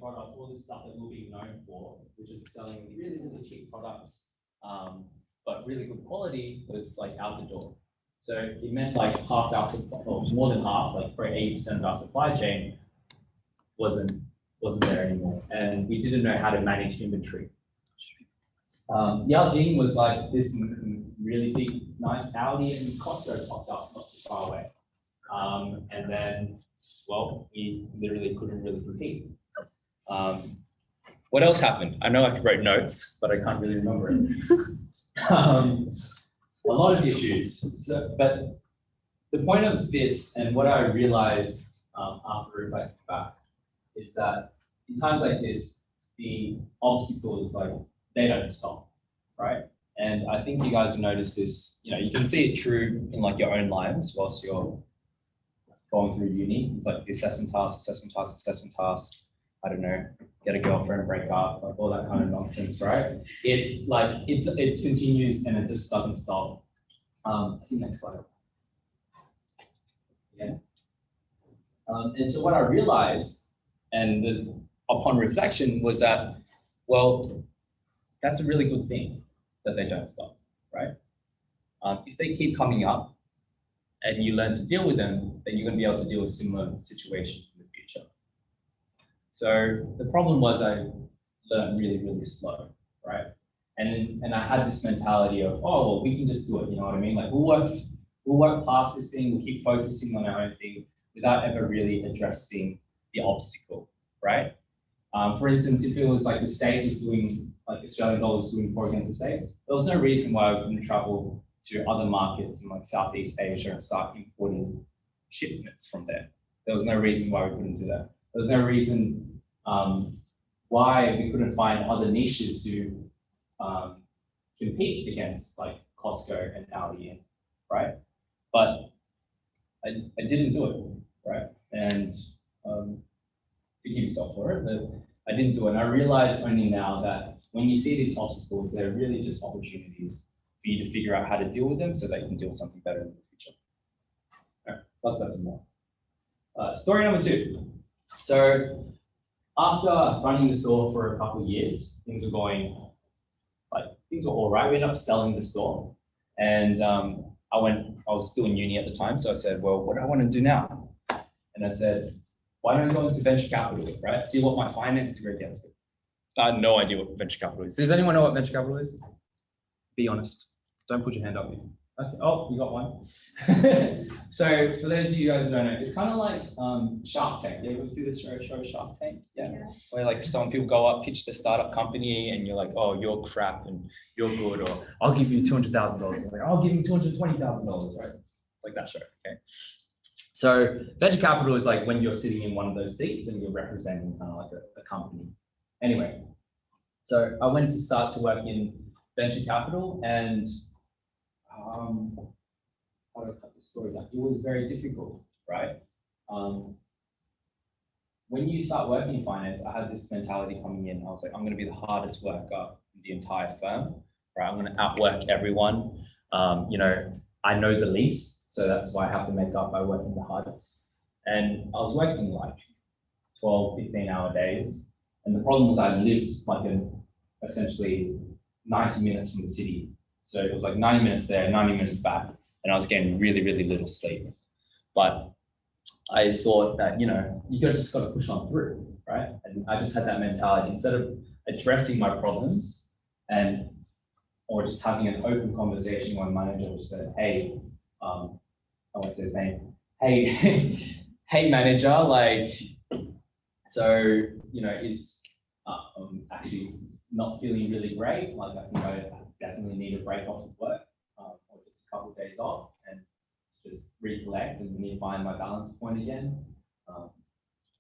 product, all this stuff that we'll be known for, which is selling really, really cheap products, but really good quality, was like out the door. So it meant like half our supply, or more than half, like probably 80% of our supply chain wasn't there anymore, and we didn't know how to manage inventory. The other thing was like this really big, nice Audi and Costco popped up not too far away, and then, well, we literally couldn't really compete. What else happened? I know I wrote notes, but I can't really remember it. A lot of issues. So, but the point of this, and what I realized after reflecting back, is that in times like this, the obstacles, like, they don't stop, right? And I think you guys have noticed this. You know, you can see it true in like your own lives whilst you're going through uni. It's like the assessment task. I don't know, get a girlfriend, break up, like all that kind of nonsense, right? It continues and it just doesn't stop. I think next slide. Yeah. And so what I realized, and upon reflection, was that, well, that's a really good thing that they don't stop, right? If they keep coming up and you learn to deal with them, then you're going to be able to deal with similar situations in the future. So the problem was I learned really, really slow, right? And I had this mentality of, oh, well, we can just do it, you know what I mean? Like we'll work past this thing, we'll keep focusing on our own thing without ever really addressing the obstacle, right? For instance, if it was like the States was doing, like Australian dollars doing poor against the States, there was no reason why I couldn't travel to other markets in like Southeast Asia and start importing shipments from there. There was no reason why we couldn't do that. There was no reason why we couldn't find other niches to compete against, like Costco and Audi, right? But I didn't do it, right? And forgive yourself for it, but I didn't do it. And I realized only now that when you see these obstacles, they're really just opportunities for you to figure out how to deal with them so that you can deal with something better in the future. All right, let's have some more. Story number 2. So after running the store for a couple of years, things were all right. We ended up selling the store, and I was still in uni at the time, so I said, well, what do I want to do now? And I said, why don't I go into venture capital, right? See what my finance degree gets me. I had no idea what venture capital is. Does anyone know what venture capital is? Be honest. Don't put your hand up here. Okay. Oh, you got one. So for those of you guys who don't know, it's kind of like Shark Tank. You ever see this show Shark Tank? Yeah. Where like some people go up, pitch their startup company, and you're like, oh, you're crap and you're good, or I'll give you $200,000. Like, I'll give you $220,000, right? It's like that show. Okay. So venture capital is like when you're sitting in one of those seats and you're representing kind of like a company. Anyway, so I went to start to work in venture capital, and how do I cut this story down? It was very difficult, right? When you start working in finance, I had this mentality coming in. I was like, I'm going to be the hardest worker in the entire firm, right? I'm going to outwork everyone. You know, I know the least, so that's why I have to make up by working the hardest. And I was working like 12, 15-hour days. And the problem was I lived like essentially 90 minutes from the city. So it was like 90 minutes there, 90 minutes back, and I was getting really, really little sleep. But I thought that, you know, you just got to push on through, right? And I just had that mentality. Instead of addressing my problems or just having an open conversation with my manager, which said, hey, I won't say his name, hey, hey manager, like, so, you know, is actually not feeling really great. Like, I think I definitely need a break off of work, or just a couple of days off, and just recollect and need to find my balance point again.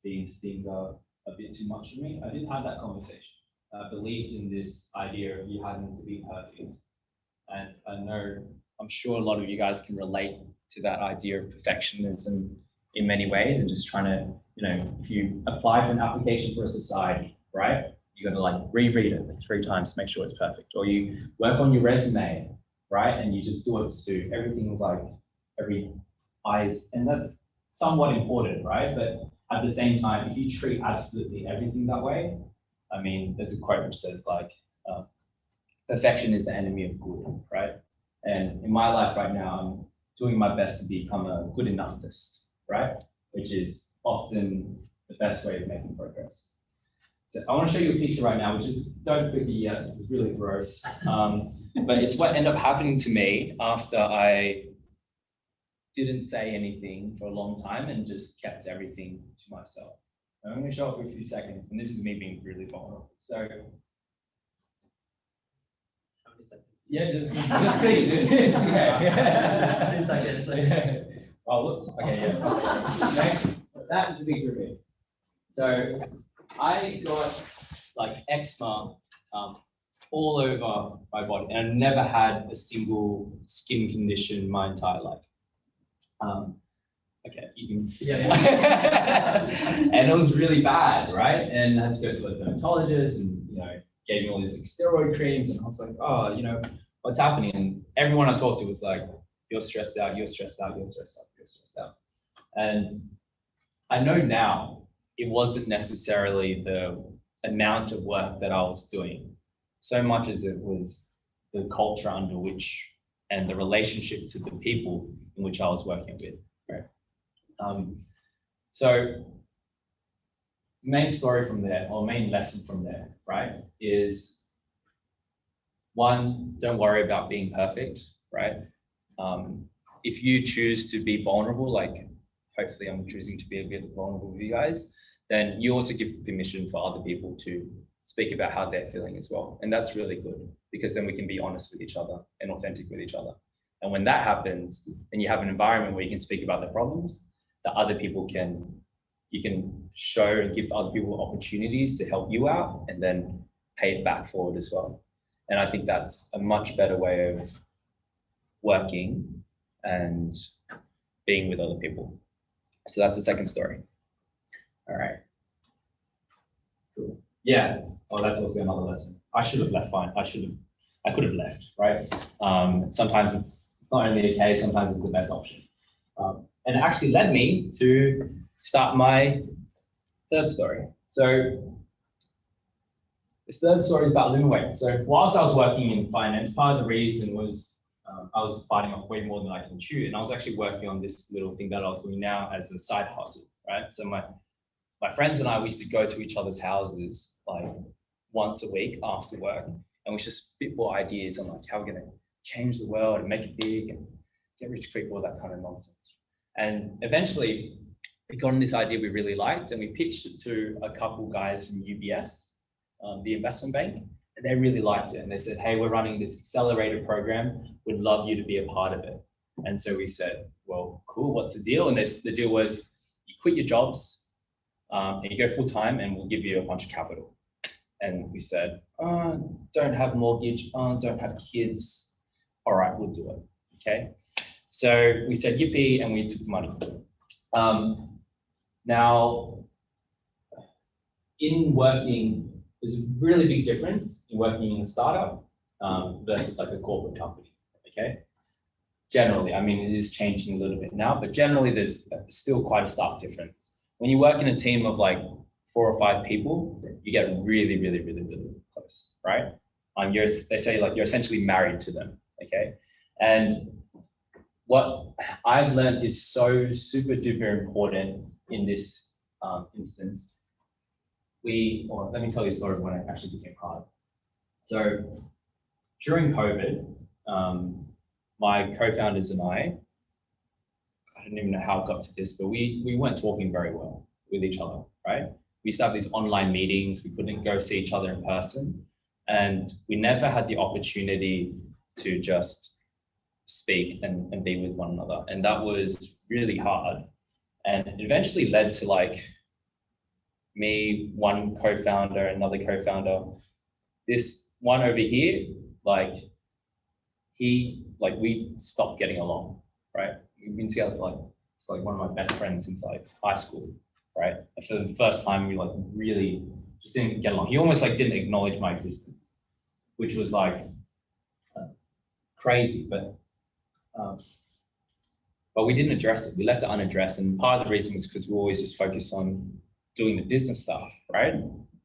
These things are a bit too much for me. I didn't have that conversation. I believed in this idea of you having to be perfect. And I'm sure a lot of you guys can relate to that idea of perfectionism in many ways, and just trying to, you know, if you apply for an application for a society, right? You got to like reread it like 3 times to make sure it's perfect. Or you work on your resume, right? And you just do it to everything's like every eyes, and that's somewhat important, right? But at the same time, if you treat absolutely everything that way, I mean, there's a quote which says like, perfection is the enemy of good, right? And in my life right now, I'm doing my best to become a good enoughness, right? Which is often the best way of making progress. So I want to show you a picture right now, which is, don't click it yet, this is really gross. But it's what ended up happening to me after I didn't say anything for a long time and just kept everything to myself. And I'm going to show it for a few seconds, and this is me being really vulnerable. So, How many seconds? yeah, just see. It's okay. 2 seconds. Okay. Oh, whoops. Okay, yeah. Next, that is a big reveal. So I got like eczema all over my body, and I've never had a single skin condition my entire life. Okay, you can see. Yeah. And it was really bad, right? And I had to go to a dermatologist, and gave me all these like steroid creams, and I was like, oh, what's happening? And everyone I talked to was like, you're stressed out, you're stressed out, you're stressed out, you're stressed out. And I know now it wasn't necessarily the amount of work that I was doing, so much as it was the culture under which and the relationship to the people in which I was working with. Right? So main story from there, or main lesson from there, right, is one, don't worry about being perfect, right? If you choose to be vulnerable, like hopefully I'm choosing to be a bit vulnerable with you guys, then you also give permission for other people to speak about how they're feeling as well. And that's really good, because then we can be honest with each other and authentic with each other. And when that happens, then you have an environment where you can speak about the problems that other people you can show and give other people opportunities to help you out, and then pay it back forward as well. And I think that's a much better way of working and being with other people. So that's the second story. All right. Cool. Yeah. Oh, that's also another lesson. I should have left fine. I could have left, right? Sometimes it's not only okay, sometimes it's the best option. And it actually led me to start my third story. So this third story is about living weight. So whilst I was working in finance, part of the reason was I was biting off way more than I can chew. And I was actually working on this little thing that I was doing now as a side hustle, right? So my friends and I, we used to go to each other's houses like once a week after work, and we just spitball ideas on like how we're gonna change the world and make it big and get rich quick, all that kind of nonsense. And eventually we got on this idea we really liked, and we pitched it to a couple guys from UBS, the investment bank, and they really liked it. And they said, hey, we're running this accelerator program. We'd love you to be a part of it. And so we said, well, cool, what's the deal? And the deal was you quit your jobs and you go full time, and we'll give you a bunch of capital. And we said, don't have mortgage, don't have kids. All right, we'll do it, okay? So we said yippee, and we took the money. Now, in working, there's a really big difference in working in a startup versus like a corporate company, okay? Generally, I mean, it is changing a little bit now, but generally there's still quite a stark difference. When you work in a team of like 4 or 5 people, you get really, really, really, really close, right? They say like you're essentially married to them, okay? And what I've learned is so super duper important in this instance. Let me tell you a story of when it actually became hard. So during COVID, my co-founders and I don't even know how it got to this, but we weren't talking very well with each other, right? We used to have these online meetings. We couldn't go see each other in person. And we never had the opportunity to just speak and be with one another. And that was really hard. And it eventually led to like me, one co-founder, another co-founder. This one over here, we stopped getting along, right? We've been together for it's like one of my best friends since like high school, right? And for the first time, we like really just didn't get along. He almost like didn't acknowledge my existence, which was like crazy. But but we didn't address it. We left it unaddressed. And part of the reason was because we always just focused on doing the business stuff, right?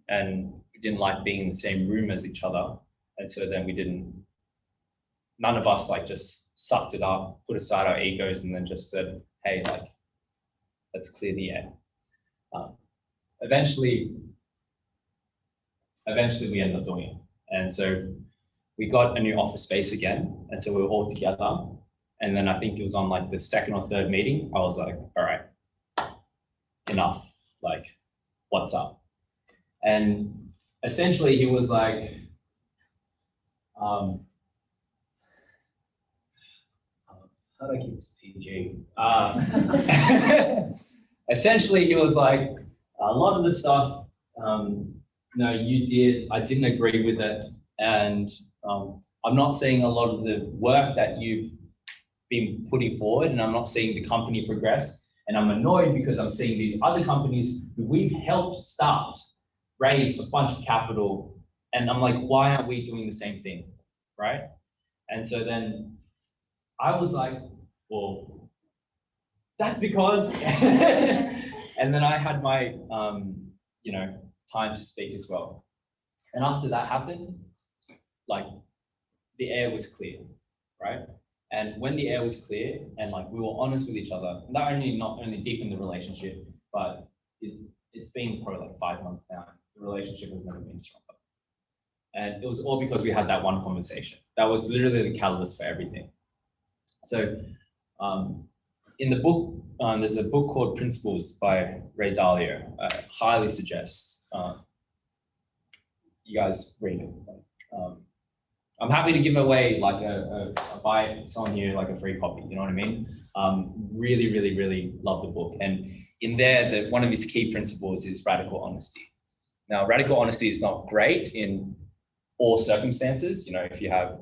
And we didn't like being in the same room as each other. And so then none of us like just sucked it up, put aside our egos, and then just said, hey, like, let's clear the air. Eventually we ended up doing it. And so we got a new office space again. And so we were all together. And then I think it was on like the second or third meeting, I was like, all right, enough, like, what's up? And essentially he was like, how do I keep this PG? Essentially he was like, a lot of the stuff, no, you did, I didn't agree with it. And I'm not seeing a lot of the work that you've been putting forward, and I'm not seeing the company progress. And I'm annoyed because I'm seeing these other companies who we've helped start raise a bunch of capital. And I'm like, why aren't we doing the same thing, right? And so then I was like, well, that's because, and then I had my, time to speak as well. And after that happened, like the air was clear, right? And when the air was clear and like we were honest with each other, not only deepened the relationship, but it's been probably like 5 months now. The relationship has never been stronger. And it was all because we had that one conversation. That was literally the catalyst for everything. So in the book, there's a book called Principles by Ray Dalio. I highly suggest you guys read it. I'm happy to give away like buy someone here like a free copy, you know what I mean? Really, really, really love the book. And in there, one of his key principles is radical honesty. Now, radical honesty is not great in all circumstances. You know, if you have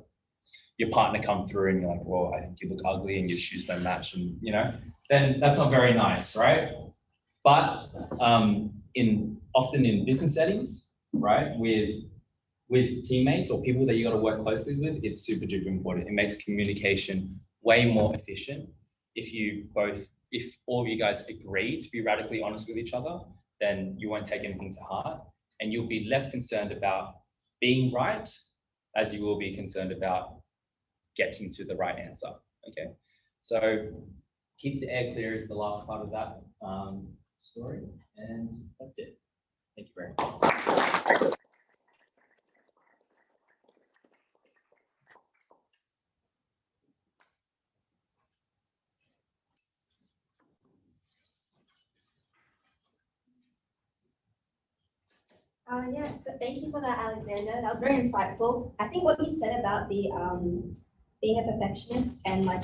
your partner come through and you're like, well, I think you look ugly and your shoes don't match, and you know, then that's not very nice, right? But often in business settings, right, with teammates or people that you got to work closely with, it's super duper important. It makes communication way more efficient. If all of you guys agree to be radically honest with each other, then you won't take anything to heart, and you'll be less concerned about being right as you will be concerned about getting to the right answer. Okay, so keep the air clear is the last part of that story, and that's it. Thank you very much. Yes, so thank you for that, Alexander. That was very insightful. I think what you said about the being a perfectionist and like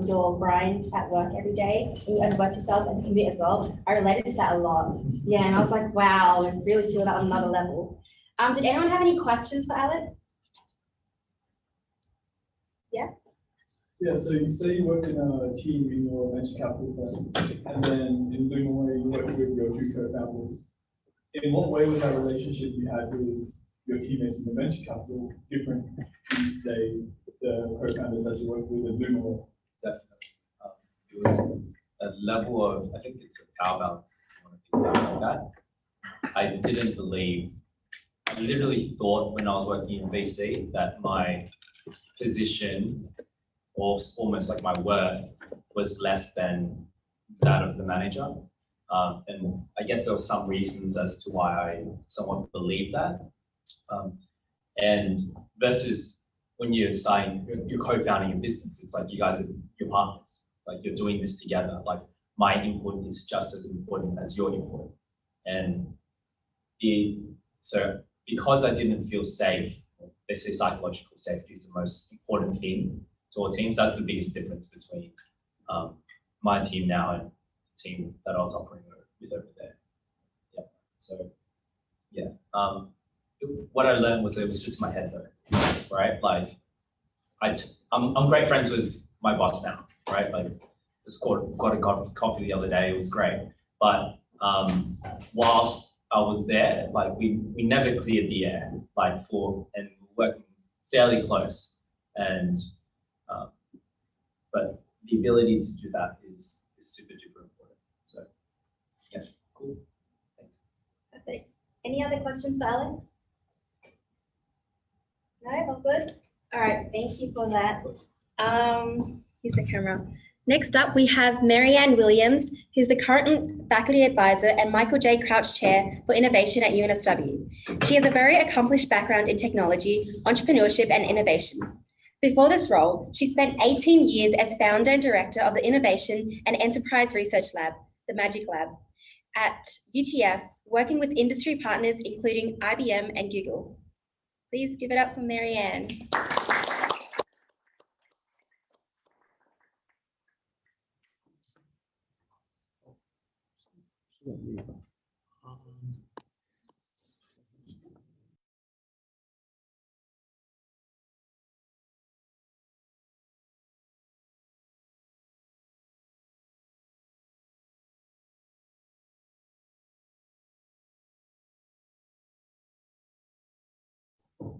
your grind at work every day, and you overwork yourself and commute as well, I related to that a lot. Yeah, and I was like, wow, and really feel that on another level. Did anyone have any questions for Alex? Yeah, so you say you work in a team in your venture capital firm, and then in doing way you work with your two co-founders. In what way was that relationship you had with your teammates in the venture capital different to, say, the co-founders that you work with in Blue? Definitely. It was a level of, I think it's a power balance. If you want to think about it like that. I didn't believe, I literally thought when I was working in VC that my position or almost like my worth was less than that of the manager. And I guess there were some reasons as to why I somewhat believed that. And versus when you're co-founding a business, it's like you guys are your partners, like you're doing this together. Like my input is just as important as your input. And so because I didn't feel safe, they say psychological safety is the most important thing to all teams. That's the biggest difference between my team now and the team that I was operating with over there. Yeah. So yeah. What I learned was it was just my head though, right? Like I'm great friends with my boss now, right? Like just got a coffee the other day. It was great. But whilst I was there, like we never cleared the air, like and we were working fairly close. And but the ability to do that is super duper important. So yeah, cool. Thanks. Perfect. Any other questions for Alex? No, all good? All right, thank you for that. Here's the camera. Next up, we have Marianne Williams, who's the current faculty advisor and Michael J. Crouch Chair for Innovation at UNSW. She has a very accomplished background in technology, entrepreneurship, and innovation. Before this role, she spent 18 years as founder and director of the Innovation and Enterprise Research Lab, the Magic Lab, at UTS, working with industry partners including IBM and Google. Please give it up for Marianne.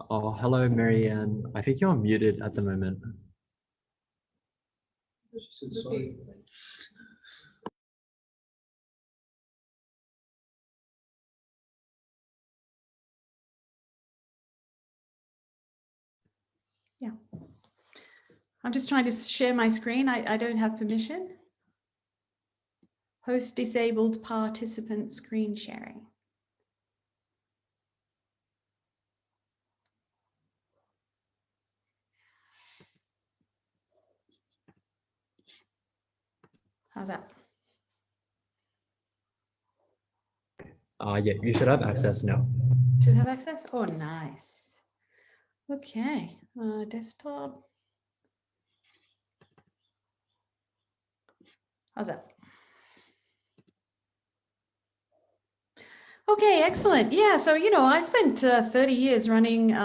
Oh, hello, Marianne. I think you're muted at the moment. Yeah. I'm just trying to share my screen. I don't have permission. Host disabled participant screen sharing. How's that? Yeah, you should have access now. Should have access? Oh, nice. Okay, desktop. How's that? Okay, excellent. Yeah, so, I spent 30 years running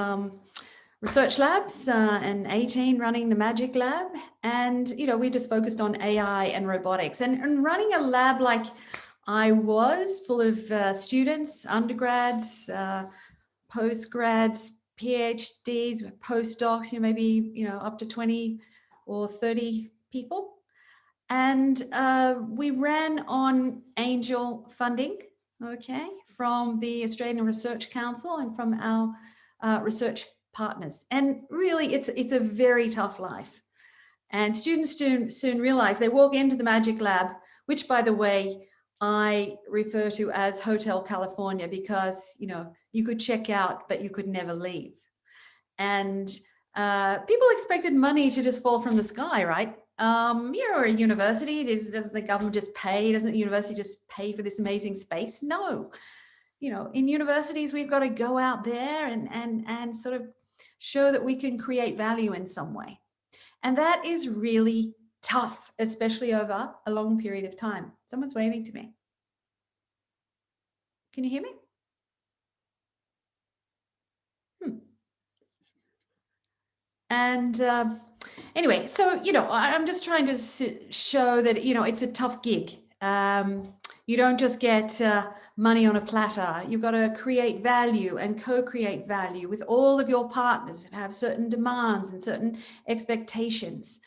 research labs and 18 running the Magic Lab. And, we just focused on AI and robotics and running a lab like I was, full of students, undergrads, postgrads, PhDs, postdocs, maybe, up to 20 or 30 people. And we ran on angel funding, okay, from the Australian Research Council and from our research partners. And really, it's a very tough life. And students soon realize they walk into the Magic Lab, which, by the way, I refer to as Hotel California, because, you could check out, but you could never leave. And people expected money to just fall from the sky, right? You're a university. Doesn't the government just pay? Doesn't the university just pay for this amazing space? No. In universities, we've got to go out there and sort of show that we can create value in some way. And that is really tough, especially over a long period of time. Someone's waving to me. Can you hear me? And anyway, so, I'm just trying to show that, it's a tough gig. You don't just get money on a platter. You've got to create value and co-create value with all of your partners and have certain demands and certain expectations.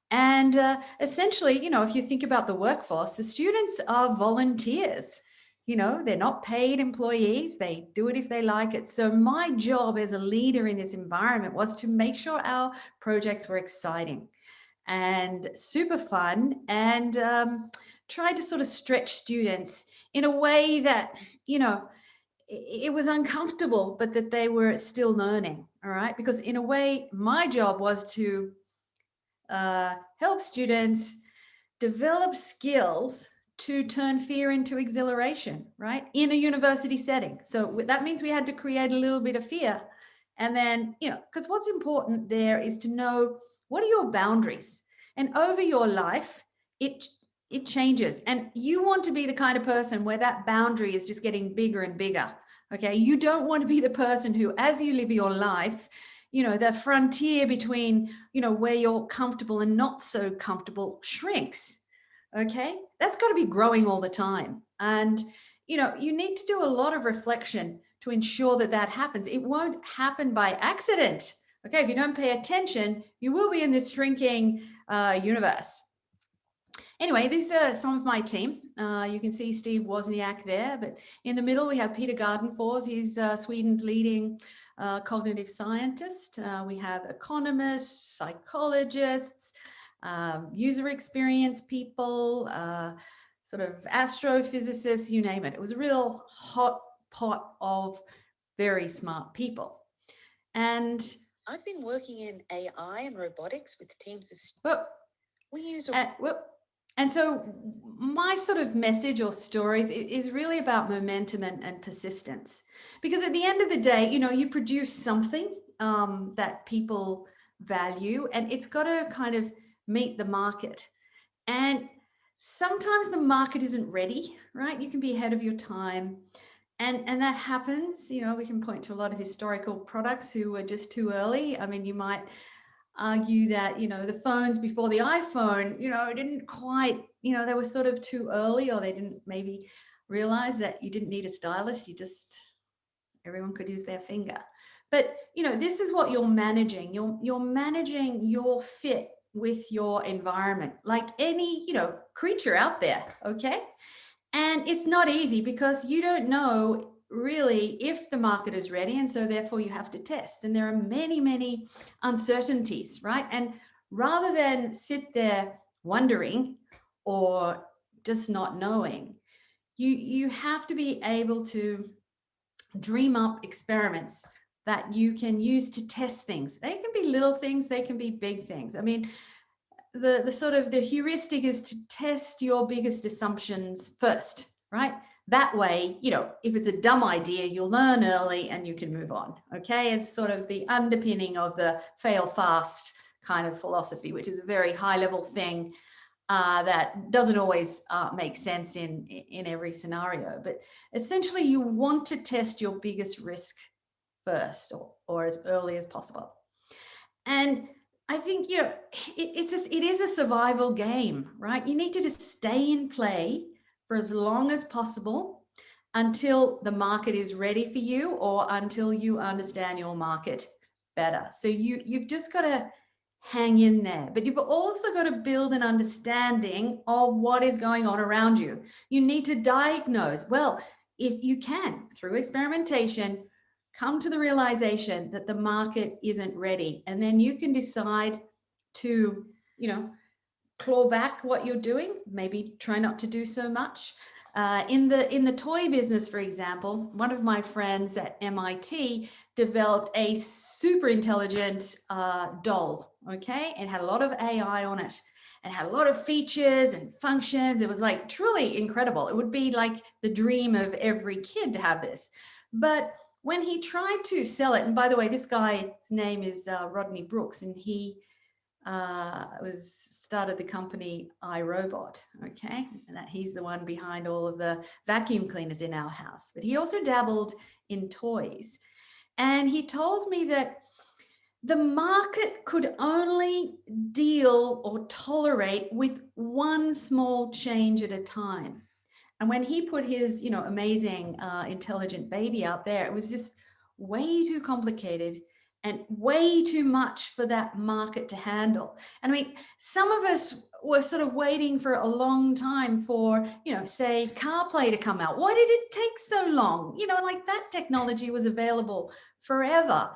And essentially, if you think about the workforce, the students are volunteers. They're not paid employees. They do it if they like it. So my job as a leader in this environment was to make sure our projects were exciting and super fun, and try to sort of stretch students in a way that, it was uncomfortable, but that they were still learning. All right. Because in a way, my job was to help students develop skills to turn fear into exhilaration, right? In a university setting. So that means we had to create a little bit of fear. And then, because what's important there is to know, what are your boundaries? And over your life, it changes. And you want to be the kind of person where that boundary is just getting bigger and bigger. Okay. You don't want to be the person who, as you live your life, the frontier between, where you're comfortable and not so comfortable shrinks. Okay, that's got to be growing all the time. And, you need to do a lot of reflection to ensure that that happens. It won't happen by accident. Okay, if you don't pay attention, you will be in this shrinking universe. Anyway, these are some of my team. You can see Steve Wozniak there, but in the middle we have Peter Gardenfors. He's Sweden's leading cognitive scientist. We have economists, psychologists, user experience people, sort of astrophysicists, you name it. It was a real hot pot of very smart people. And I've been working in AI and robotics with teams of we use and so my sort of message or stories is really about momentum and persistence, because at the end of the day, you know, you produce something that people value, and it's got to kind of meet the market. And sometimes the market isn't ready, right? You can be ahead of your time. And that happens, you know, we can point to a lot of historical products who were just too early. I mean, you might argue that, you know, the phones before the iPhone, you know, didn't quite, you know, they were sort of too early, or they didn't maybe realize that you didn't need a stylus. Everyone could use their finger. But, you know, this is what you're managing. You're managing your fit with your environment, like any, you know, creature out there, okay? And it's not easy because you don't know really if the market is ready, and so therefore you have to test. And there are many, many uncertainties, right? And rather than sit there wondering or just not knowing, you have to be able to dream up experiments that you can use to test things. They can be little things, they can be big things. I mean, the sort of the heuristic is to test your biggest assumptions first, right? That way, you know, if it's a dumb idea, you'll learn early and you can move on. Okay, it's sort of the underpinning of the fail fast kind of philosophy, which is a very high level thing that doesn't always make sense in every scenario. But essentially, you want to test your biggest risk first, or as early as possible. And I think, you know, it is a survival game, right? You need to just stay in play for as long as possible until the market is ready for you, or until you understand your market better. So you've just got to hang in there, but you've also got to build an understanding of what is going on around you. You need to diagnose, well, if you can, through experimentation, come to the realization that the market isn't ready, and then you can decide to, you know, claw back what you're doing, maybe try not to do so much. In the toy business, for example, one of my friends at MIT developed a super intelligent doll, okay? It had a lot of AI on it, and had a lot of features and functions. It was like truly incredible. It would be like the dream of every kid to have this. But when he tried to sell it, and by the way, this guy's name is Rodney Brooks, and he started the company iRobot, okay? And that he's the one behind all of the vacuum cleaners in our house. But he also dabbled in toys. And he told me that the market could only deal or tolerate with one small change at a time. And when he put his, you know, amazing, intelligent baby out there, it was just way too complicated and way too much for that market to handle. And I mean, some of us were sort of waiting for a long time for, you know, say CarPlay to come out. Why did it take so long? You know, like that technology was available forever.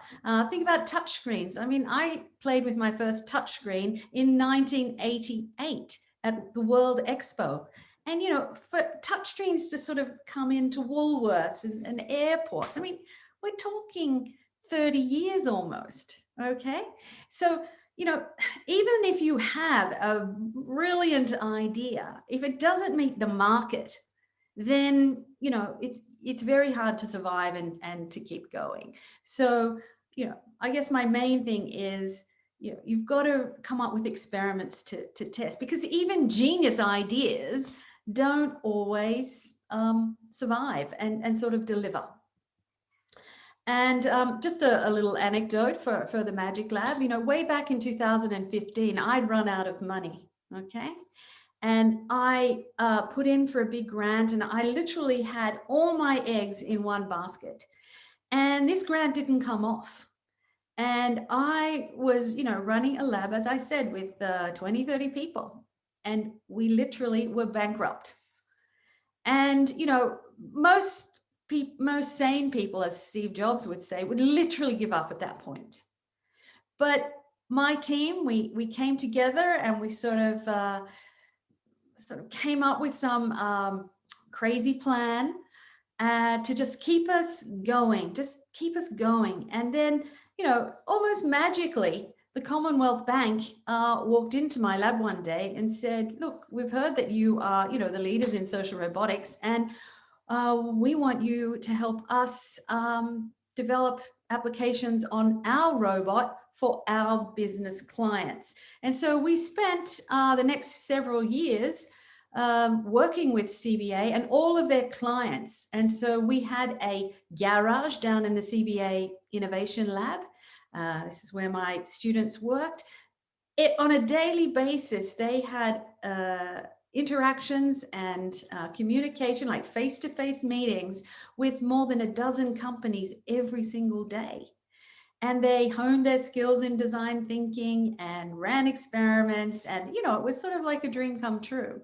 Think about touchscreens. I mean, I played with my first touchscreen in 1988 at the World Expo. And, you know, for touchscreens to sort of come into Woolworths and airports, I mean, we're talking 30 years almost, okay? So, you know, even if you have a brilliant idea, if it doesn't meet the market, then, you know, it's very hard to survive and to keep going. So, you know, I guess my main thing is, you know, you've got to come up with experiments to test, because even genius ideas don't always survive and sort of deliver. And just a little anecdote for the Magic Lab, you know, way back in 2015, I'd run out of money, okay? And I put in for a big grant, and I literally had all my eggs in one basket. And this grant didn't come off. And I was, you know, running a lab, as I said, with 20, 30 people. and we literally were bankrupt. And, you know, most sane people, as Steve Jobs would say, would literally give up at that point. But my team, we came together and we sort of came up with some crazy plan to just keep us going, And then, you know, almost magically, the Commonwealth Bank walked into my lab one day and said, look, we've heard that you are, you know, the leaders in social robotics, and we want you to help us develop applications on our robot for our business clients. And so we spent the next several years working with CBA and all of their clients. And so we had a garage down in the CBA Innovation Lab. This is where my students worked. On a daily basis, they had interactions and communication, like face-to-face meetings with more than a dozen companies every single day. And they honed their skills in design thinking and ran experiments. And, you know, it was sort of like a dream come true.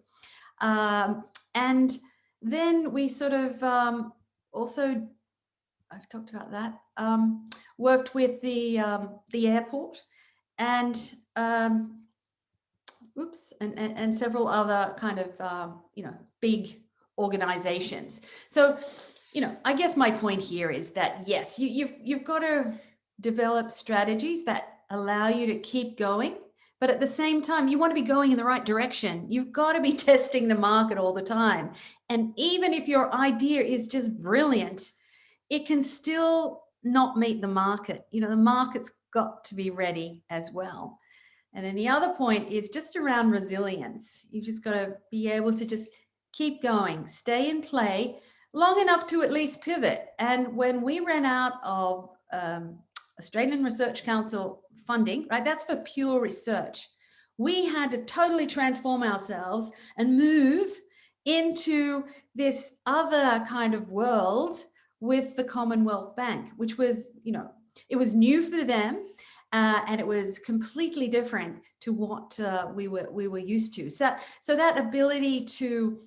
And then we sort of also, I've talked about that, worked with the airport and several other kind of, you know, big organizations. So, you know, I guess my point here is that, yes, you've got to develop strategies that allow you to keep going. But at the same time, you want to be going in the right direction. You've got to be testing the market all the time. And even if your idea is just brilliant, it can still not meet the market. You know, the market's got to be ready as well. And then the other point is just around resilience. You've just got to be able to just keep going, stay in play long enough to at least pivot. And when we ran out of Australian Research Council funding, right, that's for pure research, we had to totally transform ourselves and move into this other kind of world with the Commonwealth Bank, which was, you know, it was new for them. And it was completely different to what we were used to. So that ability to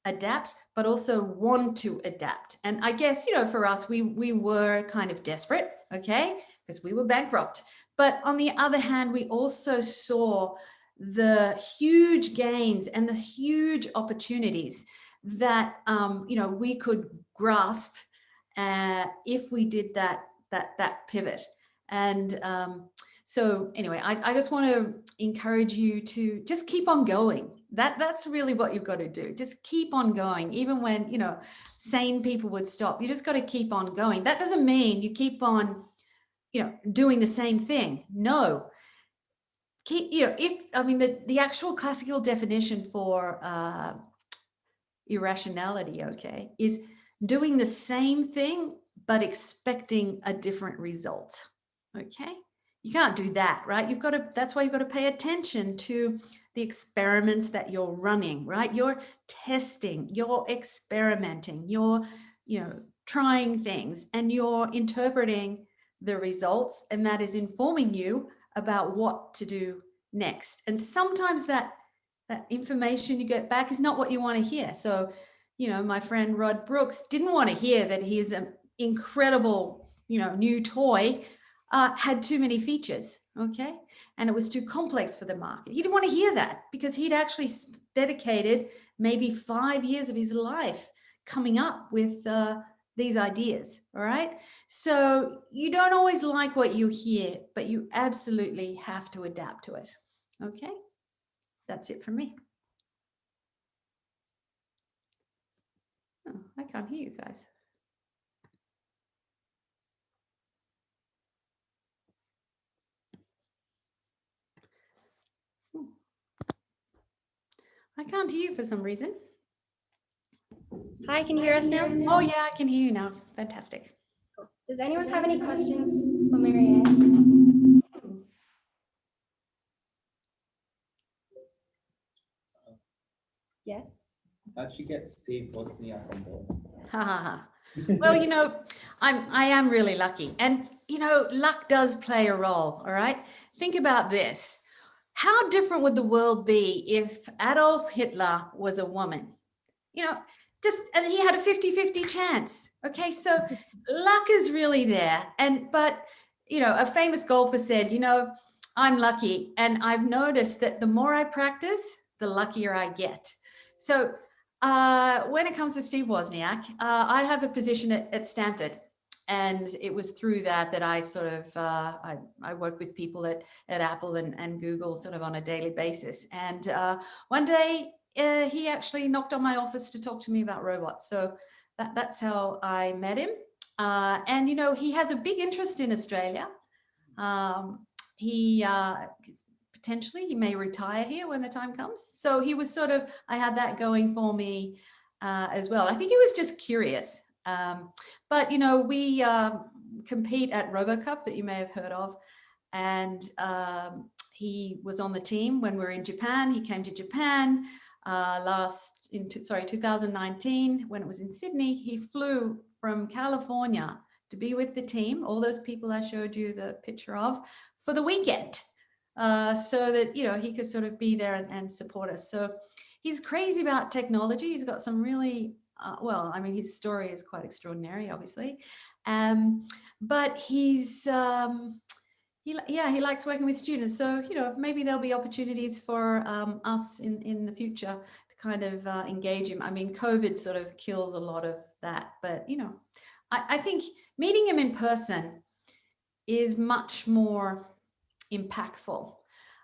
adapt, but also want to adapt. And I guess, you know, for us, we were kind of desperate, okay, because we were bankrupt. But on the other hand, we also saw the huge gains and the huge opportunities that you know, we could grasp if we did that pivot. And so anyway, I just want to encourage you to just keep on going. That's really what you've got to do. Just keep on going, even when, you know, sane people would stop. You just got to keep on going. That doesn't mean you keep on, you know, doing the same thing. No. Keep, you know, the actual classical definition for irrationality, okay, is doing the same thing but expecting a different result. Okay, you can't do that, right? That's why you've got to pay attention to the experiments that you're running, right? You're testing, you're experimenting, you're, you know, trying things, and you're interpreting the results, and that is informing you about what to do next. And sometimes that information you get back is not what you want to hear. So, you know, my friend Rod Brooks didn't want to hear that his incredible, you know, new toy had too many features, okay? And it was too complex for the market. He didn't want to hear that because he'd actually dedicated maybe 5 years of his life coming up with these ideas, all right? So you don't always like what you hear, but you absolutely have to adapt to it, okay? That's it from me. Oh, I can't hear you guys. I can't hear you for some reason. Hi, can you hear us now? Oh yeah, I can hear you now. Fantastic. Does anyone have any questions for Marianne? Yes. How'd you get Steve Wozniak on board? Ha ha ha. Well, you know, I am really lucky, and you know, luck does play a role. All right, think about this. how different would the world be if Adolf Hitler was a woman? You know, and he had a 50-50 chance. Okay, so luck is really there. But you know, a famous golfer said, you know, I'm lucky, and I've noticed that the more I practice, the luckier I get. So when it comes to Steve Wozniak, I have a position at Stanford, and it was through that I sort of I work with people at Apple and Google sort of on a daily basis. And one day he actually knocked on my office to talk to me about robots. So that's how I met him. And you know, he has a big interest in Australia. He potentially he may retire here when the time comes. So he was sort of, I had that going for me as well. I think he was just curious. But you know, we compete at RoboCup that you may have heard of, and he was on the team when we were in Japan. He came to Japan 2019 when it was in Sydney. He flew from California to be with the team, all those people I showed you the picture of, for the weekend, so that, you know, he could sort of be there and support us. So he's crazy about technology. He's got some really, well, I mean, his story is quite extraordinary, obviously. But he's, he likes working with students. So, you know, maybe there'll be opportunities for us in the future to kind of engage him. I mean, COVID sort of kills a lot of that, but, you know, I think meeting him in person is much more impactful.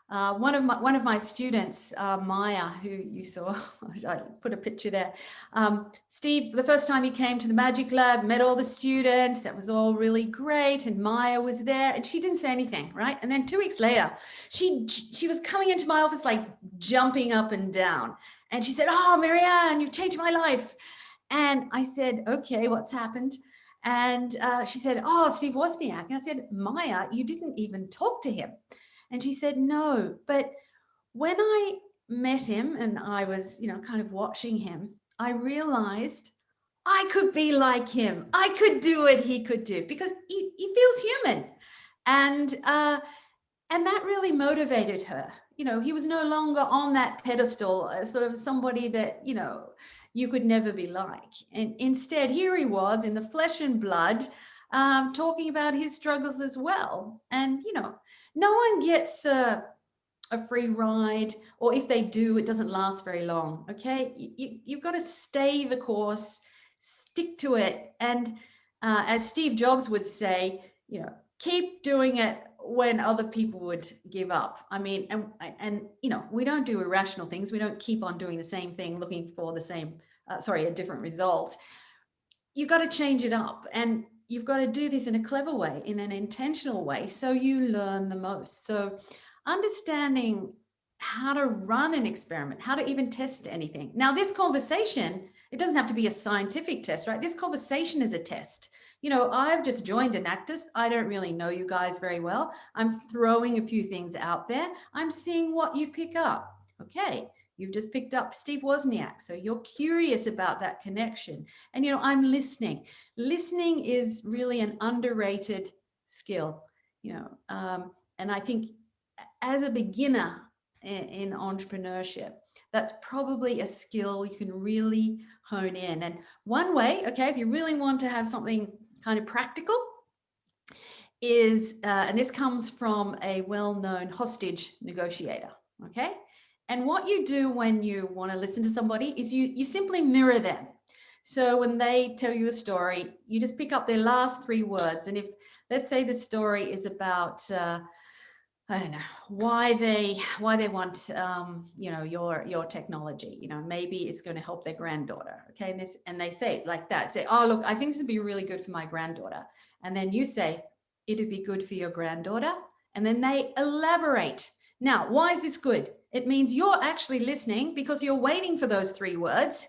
One of my students, Maya, who you saw, I put a picture there. Steve, the first time he came to the Magic Lab, met all the students. That was all really great, and Maya was there, and she didn't say anything, right? And then 2 weeks later, she was coming into my office like jumping up and down, and she said, "Oh, Marianne, you've changed my life." And I said, "Okay, what's happened?" And she said, "Oh, Steve Wozniak." And I said, "Maya, you didn't even talk to him." And she said, "No, but when I met him and I was, you know, kind of watching him, I realized I could be like him. I could do what he could do because he feels human." And that really motivated her. You know, he was no longer on that pedestal as sort of somebody that, you know, you could never be like. And instead, here he was in the flesh and blood, talking about his struggles as well. And, you know, no one gets a free ride, or if they do, it doesn't last very long. Okay, you've got to stay the course, stick to it, and as Steve Jobs would say, you know, keep doing it when other people would give up. I mean, and you know, we don't do irrational things. We don't keep on doing the same thing, looking for the same, a different result. You've got to change it up, and you've got to do this in a clever way, in an intentional way, so you learn the most. So understanding how to run an experiment, how to even test anything. Now, this conversation, it doesn't have to be a scientific test, right? This conversation is a test. You know, I've just joined Enactus. I don't really know you guys very well. I'm throwing a few things out there. I'm seeing what you pick up. Okay, you've just picked up Steve Wozniak, so you're curious about that connection. And, you know, I'm listening. Listening is really an underrated skill, you know, and I think as a beginner in entrepreneurship, that's probably a skill you can really hone in. And one way, okay, if you really want to have something kind of practical, is, and this comes from a well-known hostage negotiator, okay? And what you do when you want to listen to somebody is you simply mirror them. So when they tell you a story, you just pick up their last 3 words. And if, let's say the story is about, I don't know, why they want, you know, your technology, you know, maybe it's going to help their granddaughter. Okay. And they say it like that, say, "Oh, look, I think this would be really good for my granddaughter." And then you say, "It'd be good for your granddaughter." And then they elaborate. Now, why is this good? It means you're actually listening because you're waiting for those 3 words.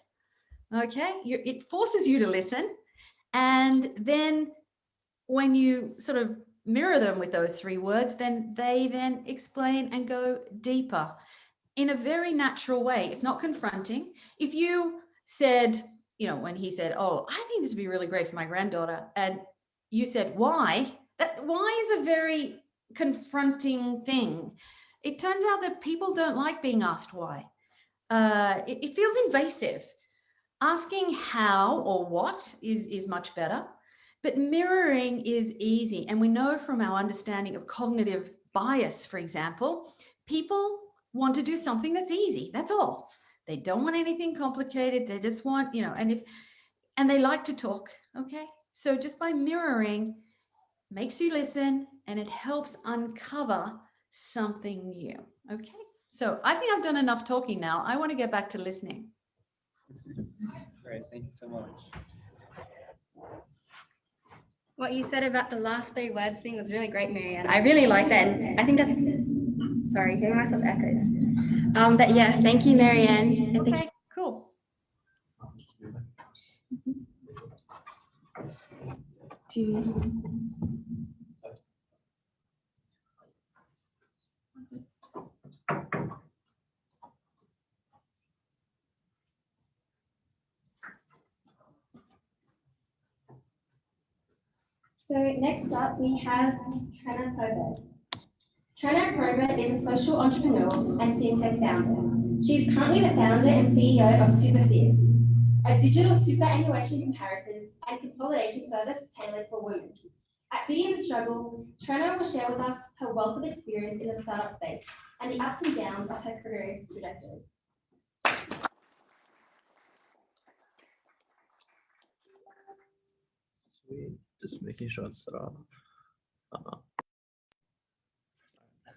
Okay. It forces you to listen. And then when you sort of mirror them with those 3 words, then they then explain and go deeper in a very natural way. It's not confronting. If you said, you know, when he said, "Oh, I think this would be really great for my granddaughter," and you said, "Why?" That why is a very confronting thing. it turns out that people don't like being asked why. It feels invasive. Asking how or what is much better, but mirroring is easy. And we know from our understanding of cognitive bias, for example, people want to do something that's easy. That's all. They don't want anything complicated. They just want, and they like to talk. Okay. So just by mirroring makes you listen, and it helps uncover something new. Okay. So I think I've done enough talking now. I want to get back to listening. Great, thank you so much. What you said about the last 3 words thing was really great, Marianne. I really like that. And I think that's, sorry, hearing myself echoes. But yes, thank you, Marianne. And Okay, cool. So next up, we have Trina Probert. Trina Probert is a social entrepreneur and fintech founder. She is currently the founder and CEO of SuperFizz, a digital superannuation comparison and consolidation service tailored for women. At Beauty in the Struggle, Trina will share with us her wealth of experience in the startup space and the ups and downs of her career trajectory. Sweet. Just making sure it's set up. I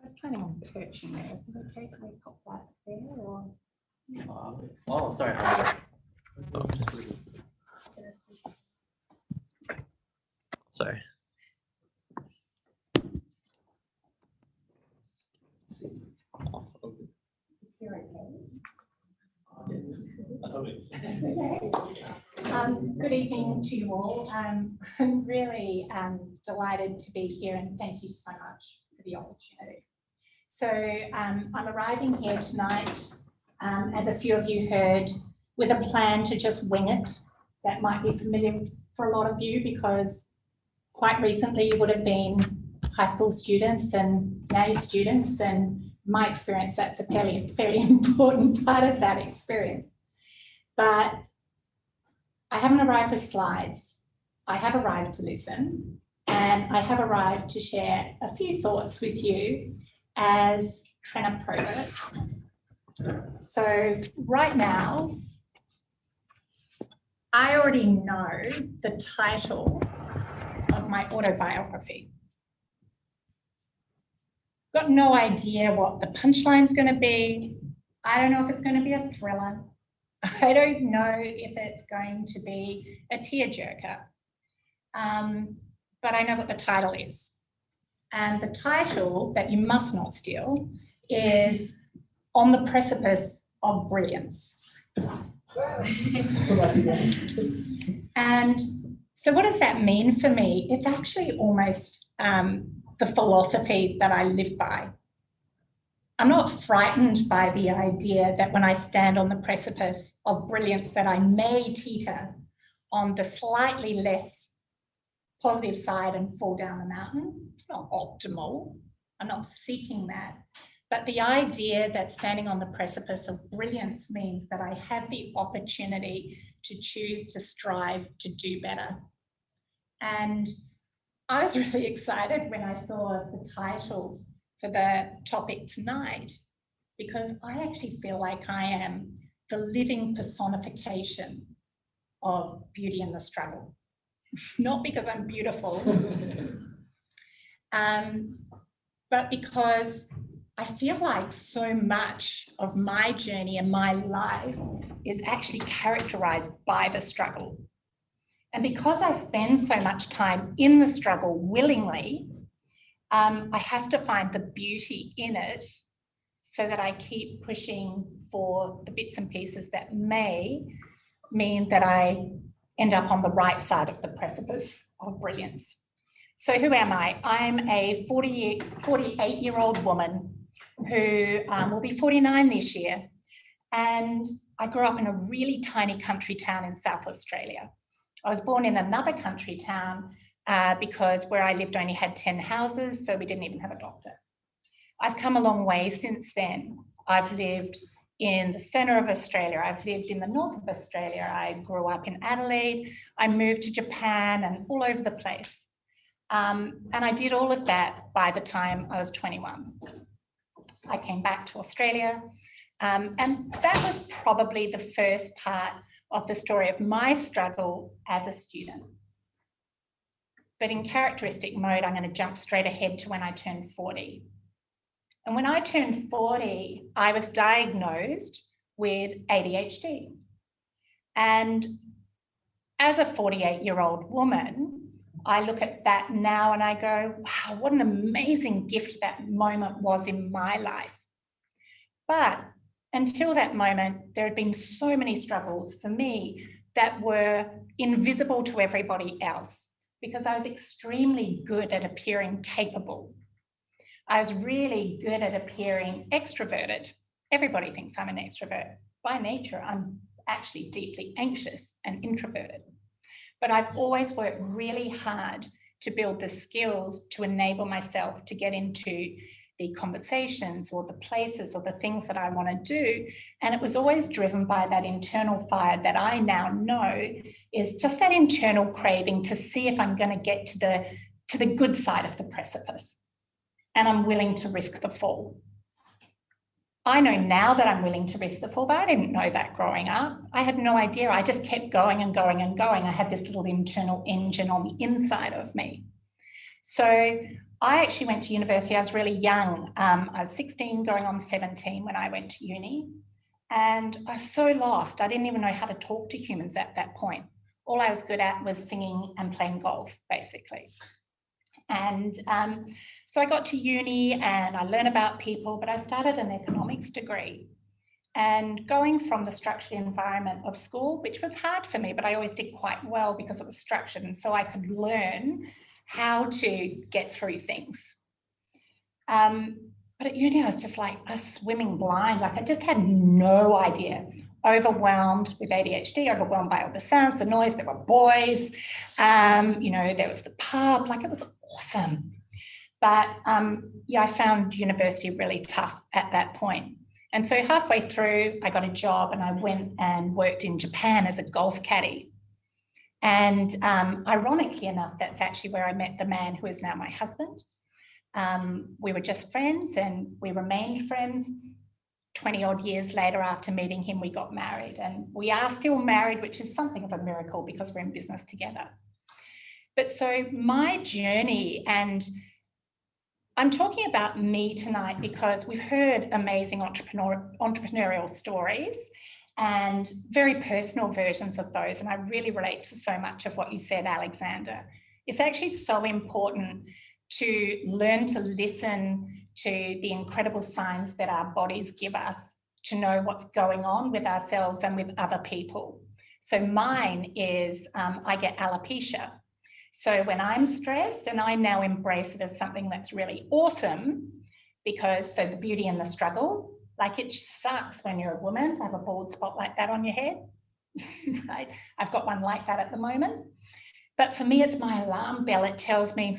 was planning on perching there. Is it okay? Can we pop that there or? Oh, sorry. Oh, sorry. You're okay. Good evening to you all. I'm really delighted to be here, and thank you so much for the opportunity. So I'm arriving here tonight, as a few of you heard, with a plan to just wing it. That might be familiar for a lot of you, because quite recently you would have been high school students and now you're students, and my experience, that's a fairly important part of that experience. But I haven't arrived with slides. I have arrived to listen, and I have arrived to share a few thoughts with you as Trina Probert. So right now, I already know the title of my autobiography. Got no idea what the punchline's going to be. I don't know if it's going to be a thriller. I don't know if it's going to be a tearjerker. But I know what the title is. And the title that you must not steal is On the Precipice of Brilliance. And so what does that mean for me? It's actually almost the philosophy that I live by. I'm not frightened by the idea that when I stand on the precipice of brilliance that I may teeter on the slightly less positive side and fall down the mountain. It's not optimal. I'm not seeking that. But the idea that standing on the precipice of brilliance means that I have the opportunity to choose to strive to do better. And I was really excited when I saw the title for the topic tonight, because I actually feel like I am the living personification of beauty in the struggle. Not because I'm beautiful, but because I feel like so much of my journey and my life is actually characterized by the struggle. And because I spend so much time in the struggle willingly, I have to find the beauty in it so that I keep pushing for the bits and pieces that may mean that I end up on the right side of the precipice of brilliance. So who am I? I'm a 48-year-old woman who will be 49 this year. And I grew up in a really tiny country town in South Australia. I was born in another country town because where I lived only had 10 houses, so we didn't even have a doctor. I've come a long way since then. I've lived in the centre of Australia. I've lived in the north of Australia. I grew up in Adelaide. I moved to Japan and all over the place. And I did all of that by the time I was 21. I came back to Australia. And that was probably the first part of the story of my struggle as a student. But in characteristic mode, I'm going to jump straight ahead to when I turned 40. And when I turned 40, I was diagnosed with ADHD. And as a 48-year-old woman, I look at that now and I go, wow, what an amazing gift that moment was in my life. But until that moment, there had been so many struggles for me that were invisible to everybody else because I was extremely good at appearing capable. I was really good at appearing extroverted. Everybody thinks I'm an extrovert. By nature, I'm actually deeply anxious and introverted. But I've always worked really hard to build the skills to enable myself to get into the conversations or the places or the things that I want to do. And it was always driven by that internal fire that I now know is just that internal craving to see if I'm going to get to the good side of the precipice. And I'm willing to risk the fall. I know now that I'm willing to risk the fall, but I didn't know that growing up. I had no idea. I just kept going and going and going. I had this little internal engine on the inside of me. So I actually went to university. I was really young. I was 16 going on 17 when I went to uni. And I was so lost. I didn't even know how to talk to humans at that point. All I was good at was singing and playing golf, basically. And so I got to uni and I learned about people, but I started an economics degree. And going from the structured environment of school, which was hard for me, but I always did quite well because it was structured. And so I could learn how to get through things. But at uni, I was just like a swimming blind. Like I just had no idea. Overwhelmed with ADHD, overwhelmed by all the sounds, the noise, there were boys, there was the pub, like it was awesome. But yeah, I found university really tough at that point. And so halfway through, I got a job and I went and worked in Japan as a golf caddy. And ironically enough, that's actually where I met the man who is now my husband. We were just friends and we remained friends. 20 odd years later after meeting him, we got married and we are still married, which is something of a miracle because we're in business together. But so my journey, and I'm talking about me tonight because we've heard amazing entrepreneurial stories and very personal versions of those. And I really relate to so much of what you said, Alexander. It's actually so important to learn to listen to the incredible signs that our bodies give us to know what's going on with ourselves and with other people. So mine is, I get alopecia. So when I'm stressed, and I now embrace it as something that's really awesome, because so the beauty and the struggle, like it sucks when you're a woman to have a bald spot like that on your head, right? I've got one like that at the moment. But for me, it's my alarm bell. It tells me,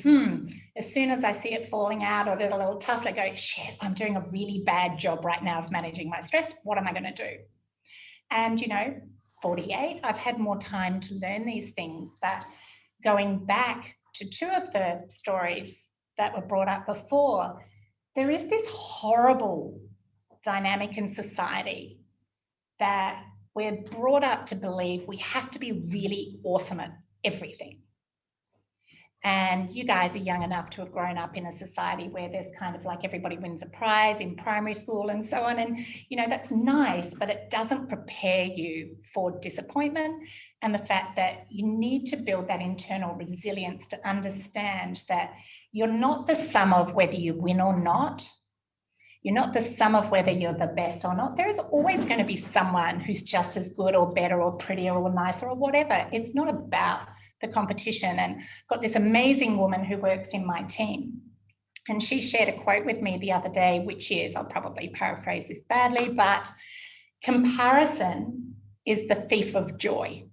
as soon as I see it falling out or there's a little tuft, I go, shit, I'm doing a really bad job right now of managing my stress. What am I going to do? And, 48, I've had more time to learn these things. But going back to two of the stories that were brought up before, there is this horrible dynamic in society that we're brought up to believe we have to be really awesome at everything. And you guys are young enough to have grown up in a society where there's kind of like everybody wins a prize in primary school and so on. And, that's nice, but it doesn't prepare you for disappointment and the fact that you need to build that internal resilience to understand that you're not the sum of whether you win or not. You're not the sum of whether you're the best or not. There is always going to be someone who's just as good or better or prettier or nicer or whatever. It's not about the competition. And I've got this amazing woman who works in my team. And she shared a quote with me the other day, which is, I'll probably paraphrase this badly, but comparison is the thief of joy.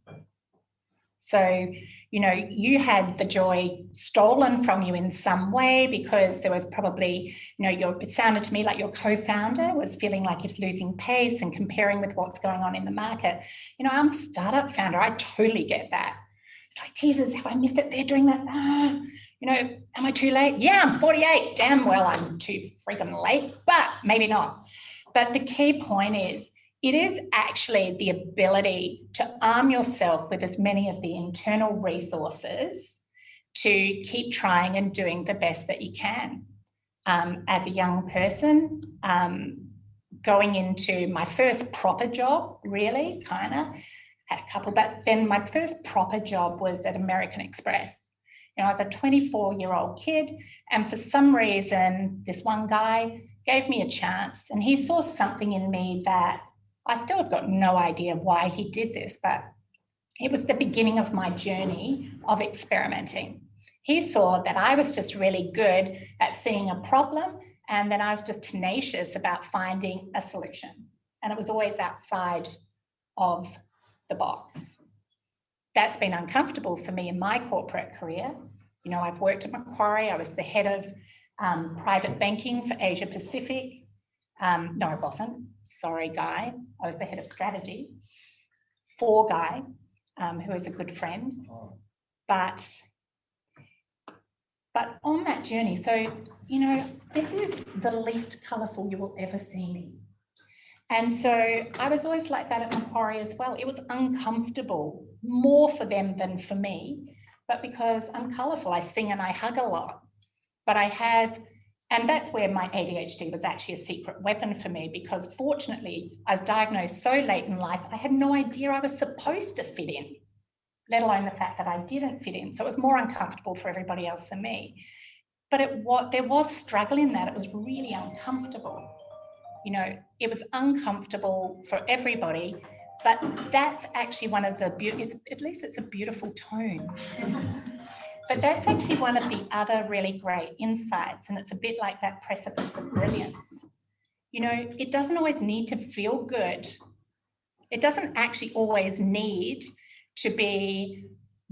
So, you know, you had the joy stolen from you in some way because there was probably, you know, it sounded to me like your co-founder was feeling like he was losing pace and comparing with what's going on in the market. You know, I'm a startup founder. I totally get that. It's like, Jesus, have I missed it? They're doing that. You know, am I too late? Yeah, I'm 48. Damn well, I'm too freaking late, but maybe not. But the key point is, it is actually the ability to arm yourself with as many of the internal resources to keep trying and doing the best that you can. As a young person, going into my first proper job, really, kind of, had a couple, but then my first proper job was at American Express. You know, I was a 24-year-old kid, and for some reason, this one guy gave me a chance, and he saw something in me that I still have got no idea why he did this, but it was the beginning of my journey of experimenting. He saw that I was just really good at seeing a problem, and then I was just tenacious about finding a solution. And it was always outside of the box. That's been uncomfortable for me in my corporate career. You know, I've worked at Macquarie. I was the head of private banking for Asia Pacific. No, I wasn't. Sorry, Guy. I was the head of strategy for Guy, who is a good friend. But on that journey, so, you know, this is the least colourful you will ever see me. And so I was always like that at Macquarie as well. It was uncomfortable, more for them than for me, but because I'm colourful, I sing and I hug a lot. But I have, and that's where my ADHD was actually a secret weapon for me, because fortunately I was diagnosed so late in life, I had no idea I was supposed to fit in, let alone the fact that I didn't fit in. So it was more uncomfortable for everybody else than me. But there was struggle in that. It was really uncomfortable. You know, it was uncomfortable for everybody, but that's actually one of the at least it's a beautiful tone. But that's actually one of the other really great insights, and it's a bit like that precipice of brilliance. You know, it doesn't always need to feel good. It doesn't actually always need to be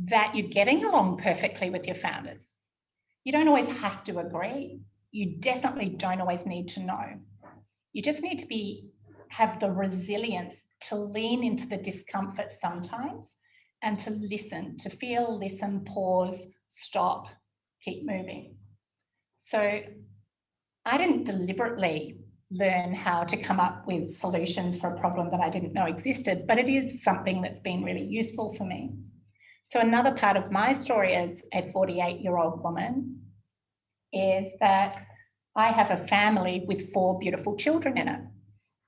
that you're getting along perfectly with your founders. You don't always have to agree. You definitely don't always need to know. You just need to have the resilience to lean into the discomfort sometimes and to listen, to feel, listen, pause, stop, keep moving. So I didn't deliberately learn how to come up with solutions for a problem that I didn't know existed, but it is something that's been really useful for me. So another part of my story as a 48-year-old woman is that I have a family with 4 beautiful children in it.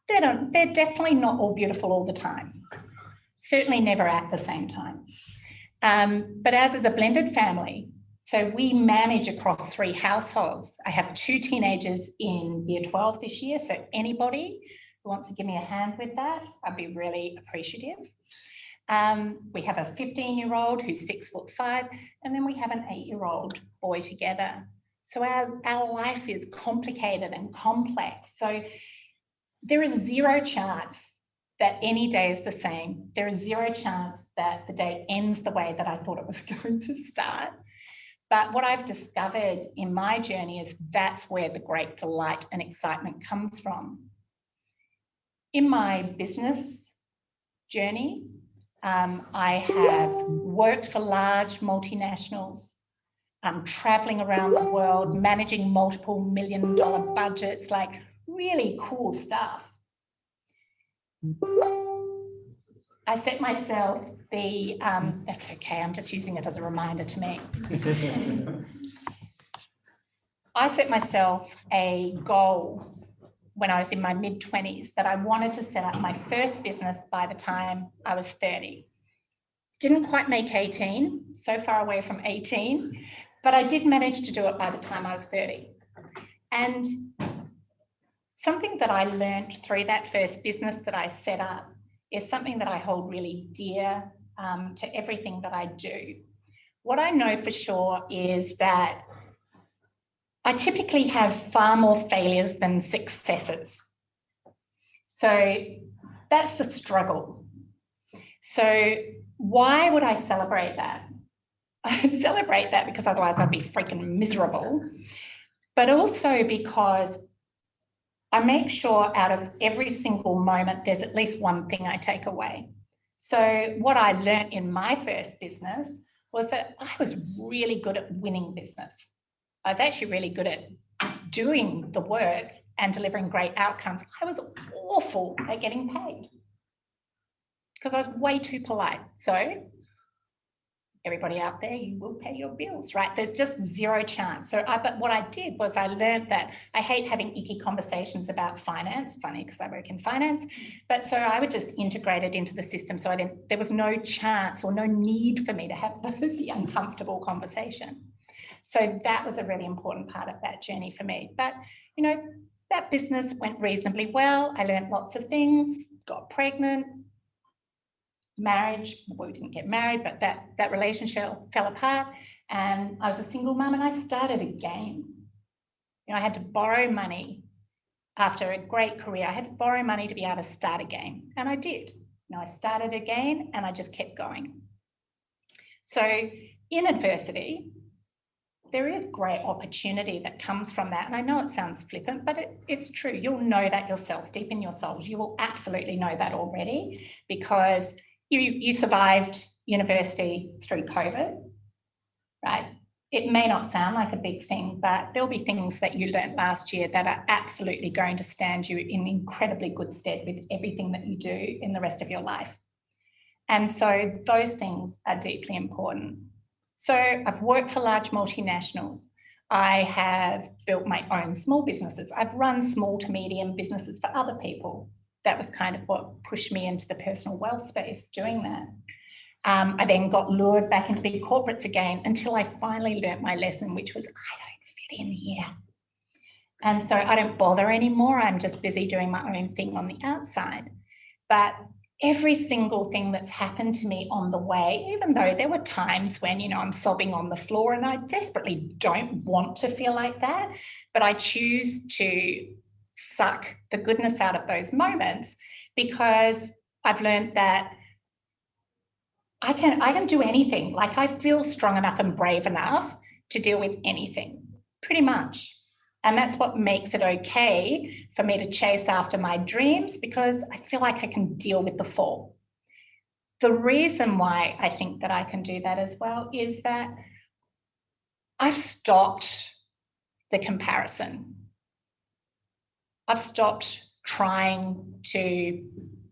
They're definitely not all beautiful all the time. Certainly never at the same time. But ours is a blended family. So we manage across 3 households. I have 2 teenagers in year 12 this year. So anybody who wants to give me a hand with that, I'd be really appreciative. We have a 15-year-old who's 6'5", and then we have an 8-year-old boy together. So our life is complicated and complex. So there is 0 chance that any day is the same. There is 0 chance that the day ends the way that I thought it was going to start. But what I've discovered in my journey is that's where the great delight and excitement comes from. In my business journey, I have worked for large multinationals, traveling around the world, managing multiple $million budgets, like really cool stuff. I set myself that's okay, I'm just using it as a reminder to me. I set myself a goal when I was in my mid-20s that I wanted to set up my first business by the time I was 30. Didn't quite make 18, so far away from 18, but I did manage to do it by the time I was 30. And something that I learned through that first business that I set up is something that I hold really dear to everything that I do. What I know for sure is that I typically have far more failures than successes. So that's the struggle. So Why would I celebrate that? I celebrate that because otherwise I'd be freaking miserable, but also because I make sure out of every single moment, there's at least one thing I take away. So what I learned in my first business was that I was really good at winning business. I was actually really good at doing the work and delivering great outcomes. I was awful at getting paid because I was way too polite. So everybody out there, you will pay your bills, right? There's just zero chance. But what I did was I learned that I hate having icky conversations about finance, funny because I work in finance, but so I would just integrate it into the system. So there was no chance or no need for me to have the uncomfortable conversation. So that was a really important part of that journey for me. But, you know, that business went reasonably well. I learned lots of things, got pregnant, marriage, well, we didn't get married, but that relationship fell apart, and I was a single mum, and I started again. You know, I had to borrow money after a great career. I had to borrow money to be able to start again, and I did. You know, I started again, and I just kept going. So in adversity, there is great opportunity that comes from that. And I know it sounds flippant, but it's true. You'll know that yourself, deep in your soul. You will absolutely know that already, because you survived university through COVID, right? It may not sound like a big thing, but there'll be things that you learned last year that are absolutely going to stand you in incredibly good stead with everything that you do in the rest of your life. And so those things are deeply important. So I've worked for large multinationals. I have built my own small businesses. I've run small to medium businesses for other people. That was kind of what pushed me into the personal wealth space, doing that. I then got lured back into big corporates again until I finally learnt my lesson, which was I don't fit in here. And so I don't bother anymore. I'm just busy doing my own thing on the outside. But every single thing that's happened to me on the way, even though there were times when, you know, I'm sobbing on the floor, and I desperately don't want to feel like that, but I choose to suck the goodness out of those moments, because I've learned that I can do anything. Like, I feel strong enough and brave enough to deal with anything, pretty much. And that's what makes it okay for me to chase after my dreams, because I feel like I can deal with the fall. The reason why I think that I can do that as well is that I've stopped the comparison. I've stopped trying to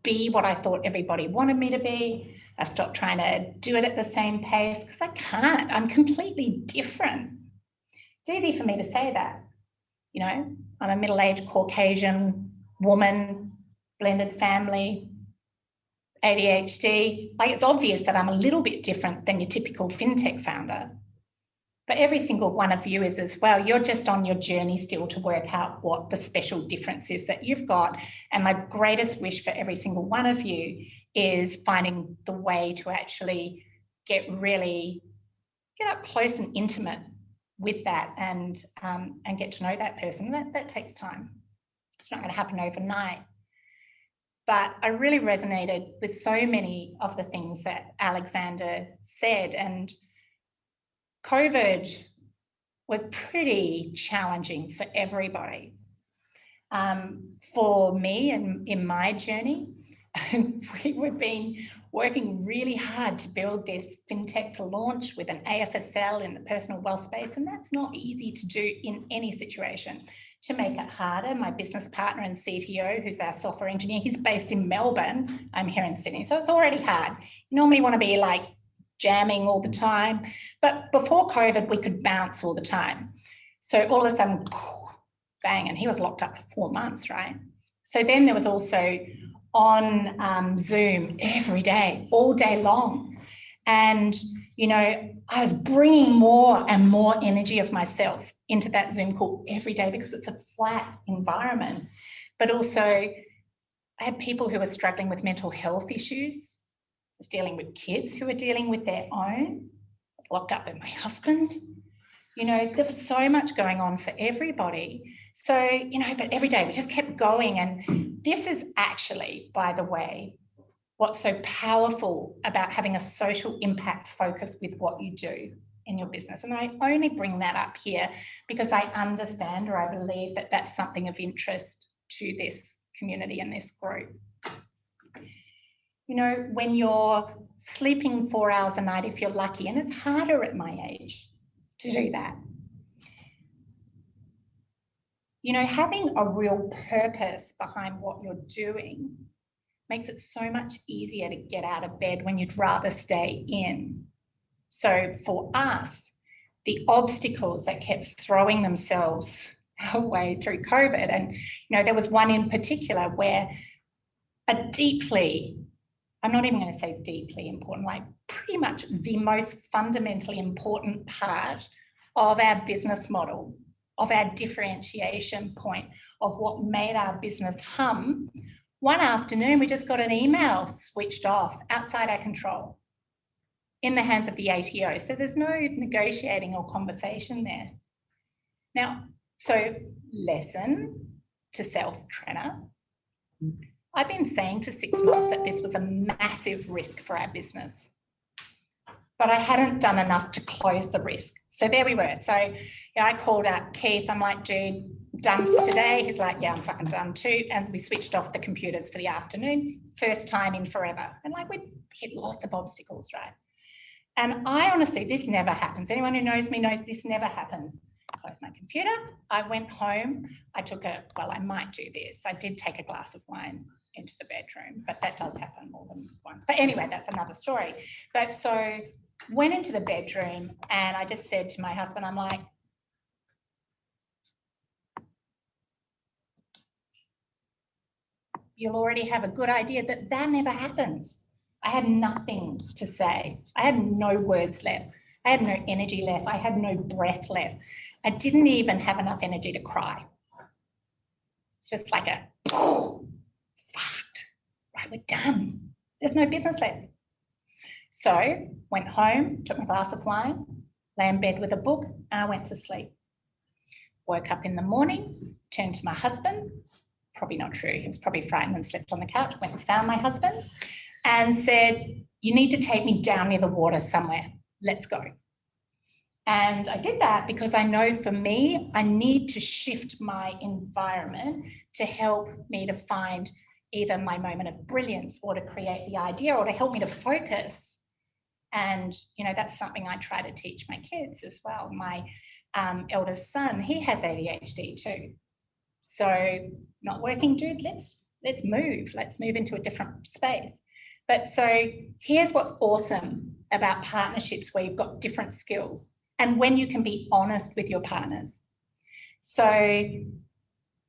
be what I thought everybody wanted me to be. I've stopped trying to do it at the same pace, because I can't. I'm completely different. It's easy for me to say that. You know, I'm a middle-aged Caucasian woman, blended family, ADHD. Like, it's obvious that I'm a little bit different than your typical fintech founder. But every single one of you is as well. You're just on your journey still to work out what the special difference is that you've got. And my greatest wish for every single one of you is finding the way to actually get up close and intimate with that, and get to know that person. That takes time. It's not going to happen overnight. But I really resonated with so many of the things that Alexander said, and COVID was pretty challenging for everybody. For me and in my journey, we've been working really hard to build this fintech to launch with an AFSL in the personal wealth space, and that's not easy to do in any situation. To make it harder, my business partner and CTO, who's our software engineer, he's based in Melbourne. I'm here in Sydney, so it's already hard. You normally want to be like jamming all the time, but before COVID, we could bounce all the time. So all of a sudden, bang, and he was locked up for 4 months, right? So then there was also on Zoom every day, all day long. And, you know, I was bringing more and more energy of myself into that Zoom call every day, because it's a flat environment. But also, I had people who were struggling with mental health issues. I was dealing with kids who were dealing with their own. I was locked up with my husband. You know, there was so much going on for everybody. So, you know, but every day we just kept going. And this is actually, by the way, what's so powerful about having a social impact focus with what you do in your business. And I only bring that up here because I understand, or I believe that that's something of interest to this community and this group. You know, when you're sleeping 4 hours a night, if you're lucky, and it's harder at my age to do that. You know, having a real purpose behind what you're doing makes it so much easier to get out of bed when you'd rather stay in. So for us, the obstacles that kept throwing themselves our way through COVID, and you know, there was one in particular where a deeply, I'm not even going to say deeply important, like pretty much the most fundamentally important part of our business model, of our differentiation point, of what made our business hum. One afternoon, we just got an email switched off outside our control in the hands of the ATO. So there's no negotiating or conversation there. Now, so lesson to self, Trenna. I've been saying to 6 months that this was a massive risk for our business, but I hadn't done enough to close the risk. So there we were. So yeah, I called up Keith. I'm like, dude, done for today. He's like, yeah, I'm fucking done too. And we switched off the computers for the afternoon. First time in forever. And like, we hit lots of obstacles, right? And I honestly, this never happens. Anyone who knows me knows this never happens. I closed my computer. I went home. I took well, I might do this. I did take a glass of wine into the bedroom, but that does happen more than once. But anyway, that's another story. But so went into the bedroom and I just said to my husband, I'm like, you'll already have a good idea that that never happens. I had nothing to say. I had no words left. I had no energy left. I had no breath left. I didn't even have enough energy to cry. It's just like a, fucked, right, we're done. There's no business left. So went home, took my glass of wine, lay in bed with a book, and I went to sleep. Woke up in the morning, turned to my husband, probably not true, he was probably frightened and slept on the couch, went and found my husband and said, you need to take me down near the water somewhere, let's go. And I did that because I know for me, I need to shift my environment to help me to find either my moment of brilliance or to create the idea or to help me to focus. And, you know, that's something I try to teach my kids as well. My eldest son, he has ADHD too. So not working, dude, let's move. Let's move into a different space. But so here's what's awesome about partnerships where you've got different skills and when you can be honest with your partners. So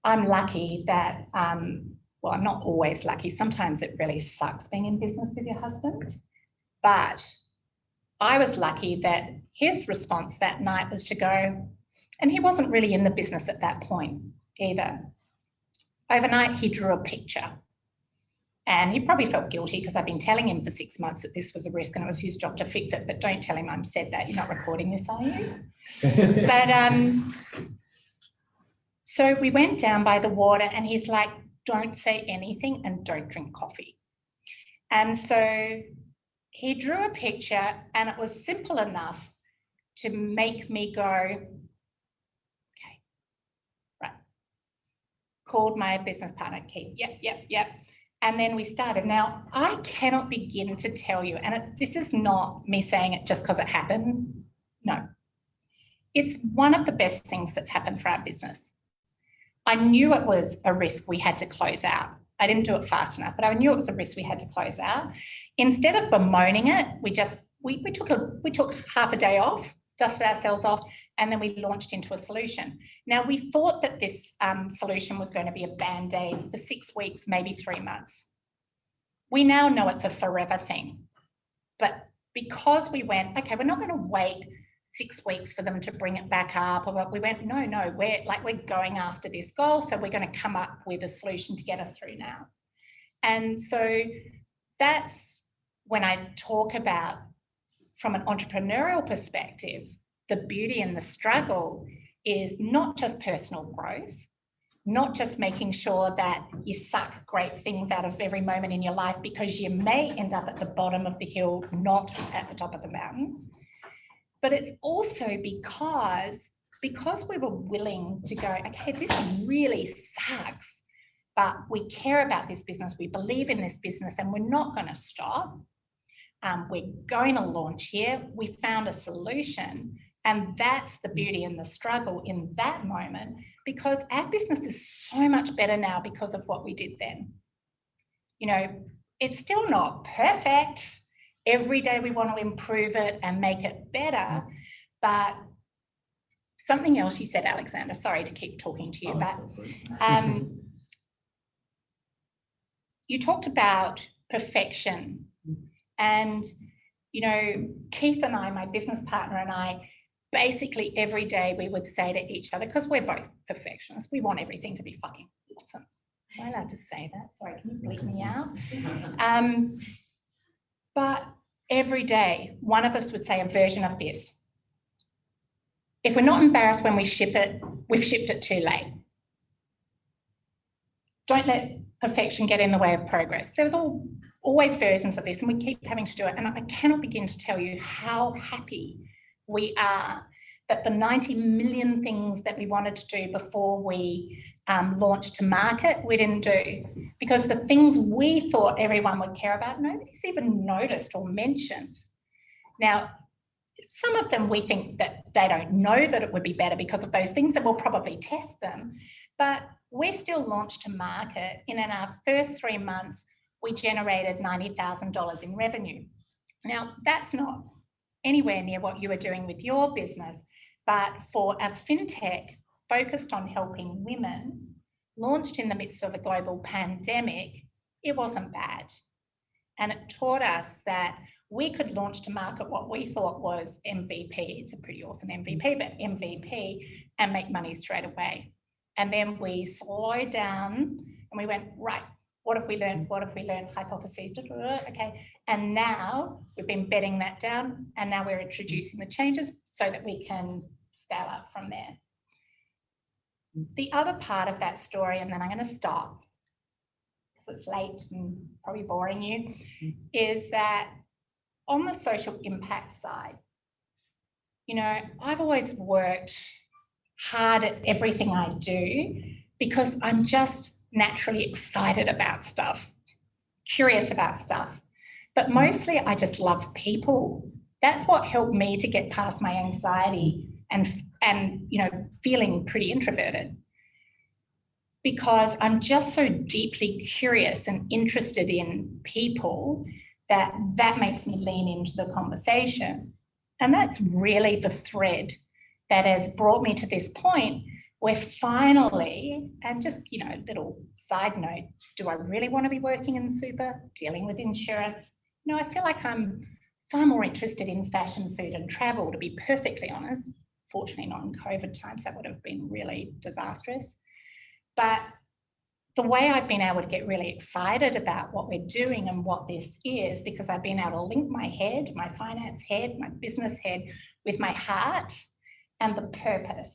I'm lucky that, well, I'm not always lucky. Sometimes it really sucks being in business with your husband. But I was lucky that his response that night was to go, and he wasn't really in the business at that point either. Overnight, he drew a picture. And he probably felt guilty because I've been telling him for 6 months that this was a risk and it was his job to fix it. But don't tell him I said that. You're not recording this, are you? But so we went down by the water and he's like, don't say anything and don't drink coffee. And so he drew a picture and it was simple enough to make me go, okay, right. Called my business partner, Keith, yep. And then we started. Now, I cannot begin to tell you, and this is not me saying it just because it happened. No. It's one of the best things that's happened for our business. I knew it was a risk we had to close out. I didn't do it fast enough, but I knew it was a risk we had to close out. Instead of bemoaning it, we took half a day off, dusted ourselves off, and then we launched into a solution. Now, we thought that this solution was going to be a band-aid for 6 weeks, maybe 3 months. We now know it's a forever thing. But because we went, okay, we're not going to wait 6 weeks for them to bring it back up, or we went, no, we're going after this goal, so we're going to come up with a solution to get us through now. And so that's when I talk about, from an entrepreneurial perspective, the beauty and the struggle is not just personal growth, not just making sure that you suck great things out of every moment in your life, because you may end up at the bottom of the hill, not at the top of the mountain. But it's also because we were willing to go, okay, this really sucks, but we care about this business, we believe in this business, and we're not going to stop. We're going to launch here. We found a solution, and that's the beauty and the struggle in that moment, because our business is so much better now because of what we did then. You know, it's still not perfect. Every day we want to improve it and make it better, but something else you said, Alexander, sorry to keep talking to you, but you talked about perfection. And, you know, Keith and I, my business partner and I, basically every day we would say to each other, because we're both perfectionists, we want everything to be fucking awesome. Am I allowed to say that? Sorry, can you bleep me out? But every day, one of us would say a version of this. If we're not embarrassed when we ship it, we've shipped it too late. Don't let perfection get in the way of progress. There's always versions of this, and we keep having to do it. And I cannot begin to tell you how happy we are that the 90 million things that we wanted to do before we launched to market, we didn't do, because the things we thought everyone would care about, nobody's even noticed or mentioned. Now, some of them we think that they don't know that it would be better because of those things, and we'll probably test them, but we're still launched to market. In our first 3 months, we generated $90,000 in revenue. Now, that's not anywhere near what you are doing with your business, but for a fintech focused on helping women, launched in the midst of a global pandemic, it wasn't bad. And it taught us that we could launch to market what we thought was MVP. It's a pretty awesome MVP, but MVP, and make money straight away. And then we slowed down and we went, right, what have we learned? What have we learned? Hypotheses, okay. And now we've been bedding that down, and now we're introducing the changes so that we can scale up from there. The other part of that story, and then I'm going to stop because it's late and probably boring you, is that on the social impact side, you know, I've always worked hard at everything I do because I'm just naturally excited about stuff, curious about stuff, but mostly I just love people. That's what helped me to get past my anxiety and you know, feeling pretty introverted, because I'm just so deeply curious and interested in people that makes me lean into the conversation. And that's really the thread that has brought me to this point where finally, and just, you know, little side note, do I really want to be working in super, dealing with insurance? You know, I feel like I'm far more interested in fashion, food and travel, to be perfectly honest. Fortunately not in COVID times, that would have been really disastrous. But the way I've been able to get really excited about what we're doing and what this is, because I've been able to link my head, my finance head, my business head with my heart and the purpose.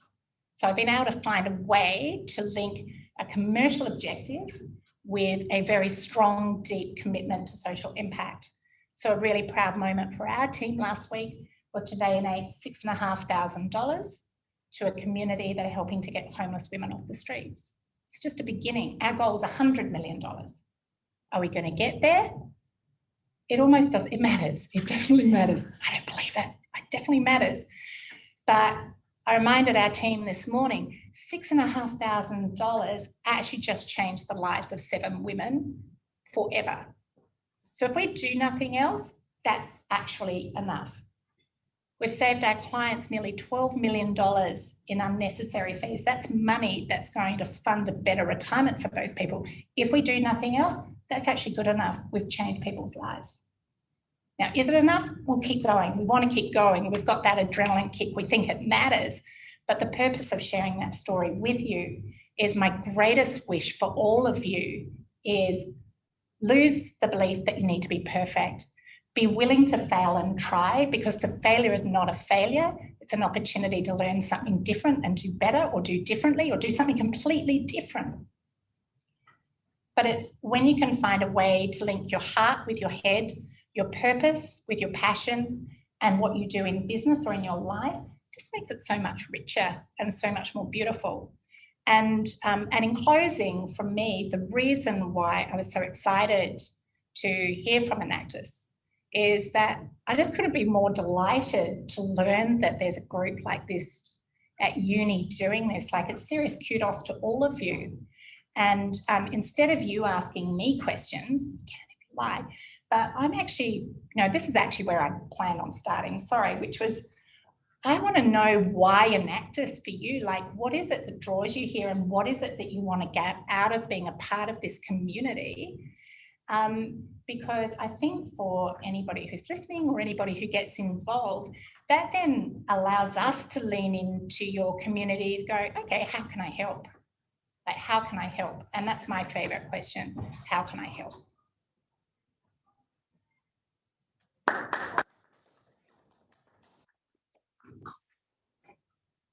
So I've been able to find a way to link a commercial objective with a very strong, deep commitment to social impact. So a really proud moment for our team last week was to donate $6,500 to a community that are helping to get homeless women off the streets. It's just a beginning. Our goal is $100 million. Are we going to get there? It almost does. It matters. It definitely matters. I don't believe that. It definitely matters. But I reminded our team this morning, $6,500 actually just changed the lives of 7 women forever. So if we do nothing else, that's actually enough. We've saved our clients nearly $12 million in unnecessary fees. That's money that's going to fund a better retirement for those people. If we do nothing else, that's actually good enough. We've changed people's lives. Now, is it enough? We'll keep going. We want to keep going. We've got that adrenaline kick. We think it matters. But the purpose of sharing that story with you is my greatest wish for all of you is lose the belief that you need to be perfect. Be willing to fail and try, because the failure is not a failure. It's an opportunity to learn something different and do better or do differently or do something completely different. But it's when you can find a way to link your heart with your head, your purpose with your passion, and what you do in business or in your life, it just makes it so much richer and so much more beautiful. And in closing, from me, the reason why I was so excited to hear from Enactus is that I just couldn't be more delighted to learn that there's a group like this at uni doing this. Like, it's serious kudos to all of you. And instead of you asking me questions, you can if you like, but I'm actually, this is actually where I planned on starting, which was, I want to know why Enactus for you. Like, what is it that draws you here, and what is it that you want to get out of being a part of this community? Because I think for anybody who's listening or anybody who gets involved, that then allows us to lean into your community to go, okay, how can I help? Like, how can I help? And that's my favourite question. How can I help?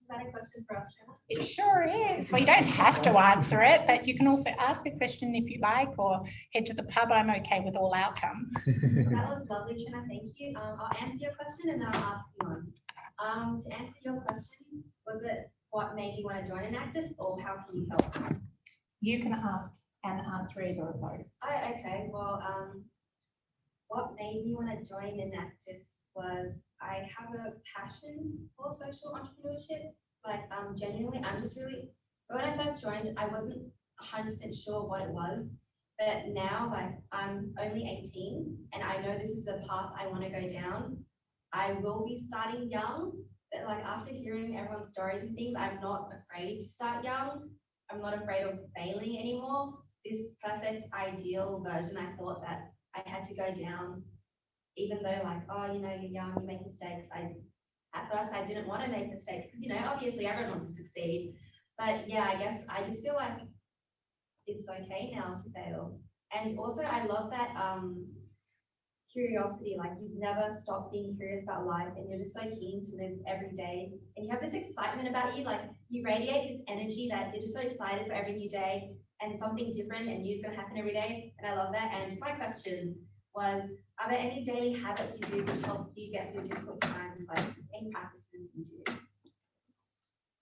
Is that a question for us, Gemma? It sure is. Well, you don't have to answer it, but you can also ask a question if you like, or head to the pub. I'm okay with all outcomes. That was lovely, Gemma. Thank you. I'll answer your question and then I'll ask you one. To answer your question, was it what made you want to join Enactus, or how can you help? You can ask and answer either of those. Oh, okay. Well, what made me want to join Enactus was I have a passion for social entrepreneurship. Like, genuinely, I'm just really, when I first joined, I wasn't 100% sure what it was, but now, like, I'm only 18 and I know this is the path I want to go down. I will be starting young, but like, after hearing everyone's stories and things, I'm not afraid to start young. I'm not afraid of failing anymore. This perfect ideal version, I thought that I had to go down, even though, like, oh, you're young, you make mistakes. At first I didn't want to make mistakes because, obviously everyone wants to succeed. But yeah, I guess I just feel like it's okay now to fail. And also I love that curiosity, like, you never stop being curious about life and you're just so keen to live every day. And you have this excitement about you, like, you radiate this energy that you're just so excited for every new day and something different and new is going to happen every day. And I love that. And my question was, are there any daily habits you do which help you get through difficult times, like any practices you do?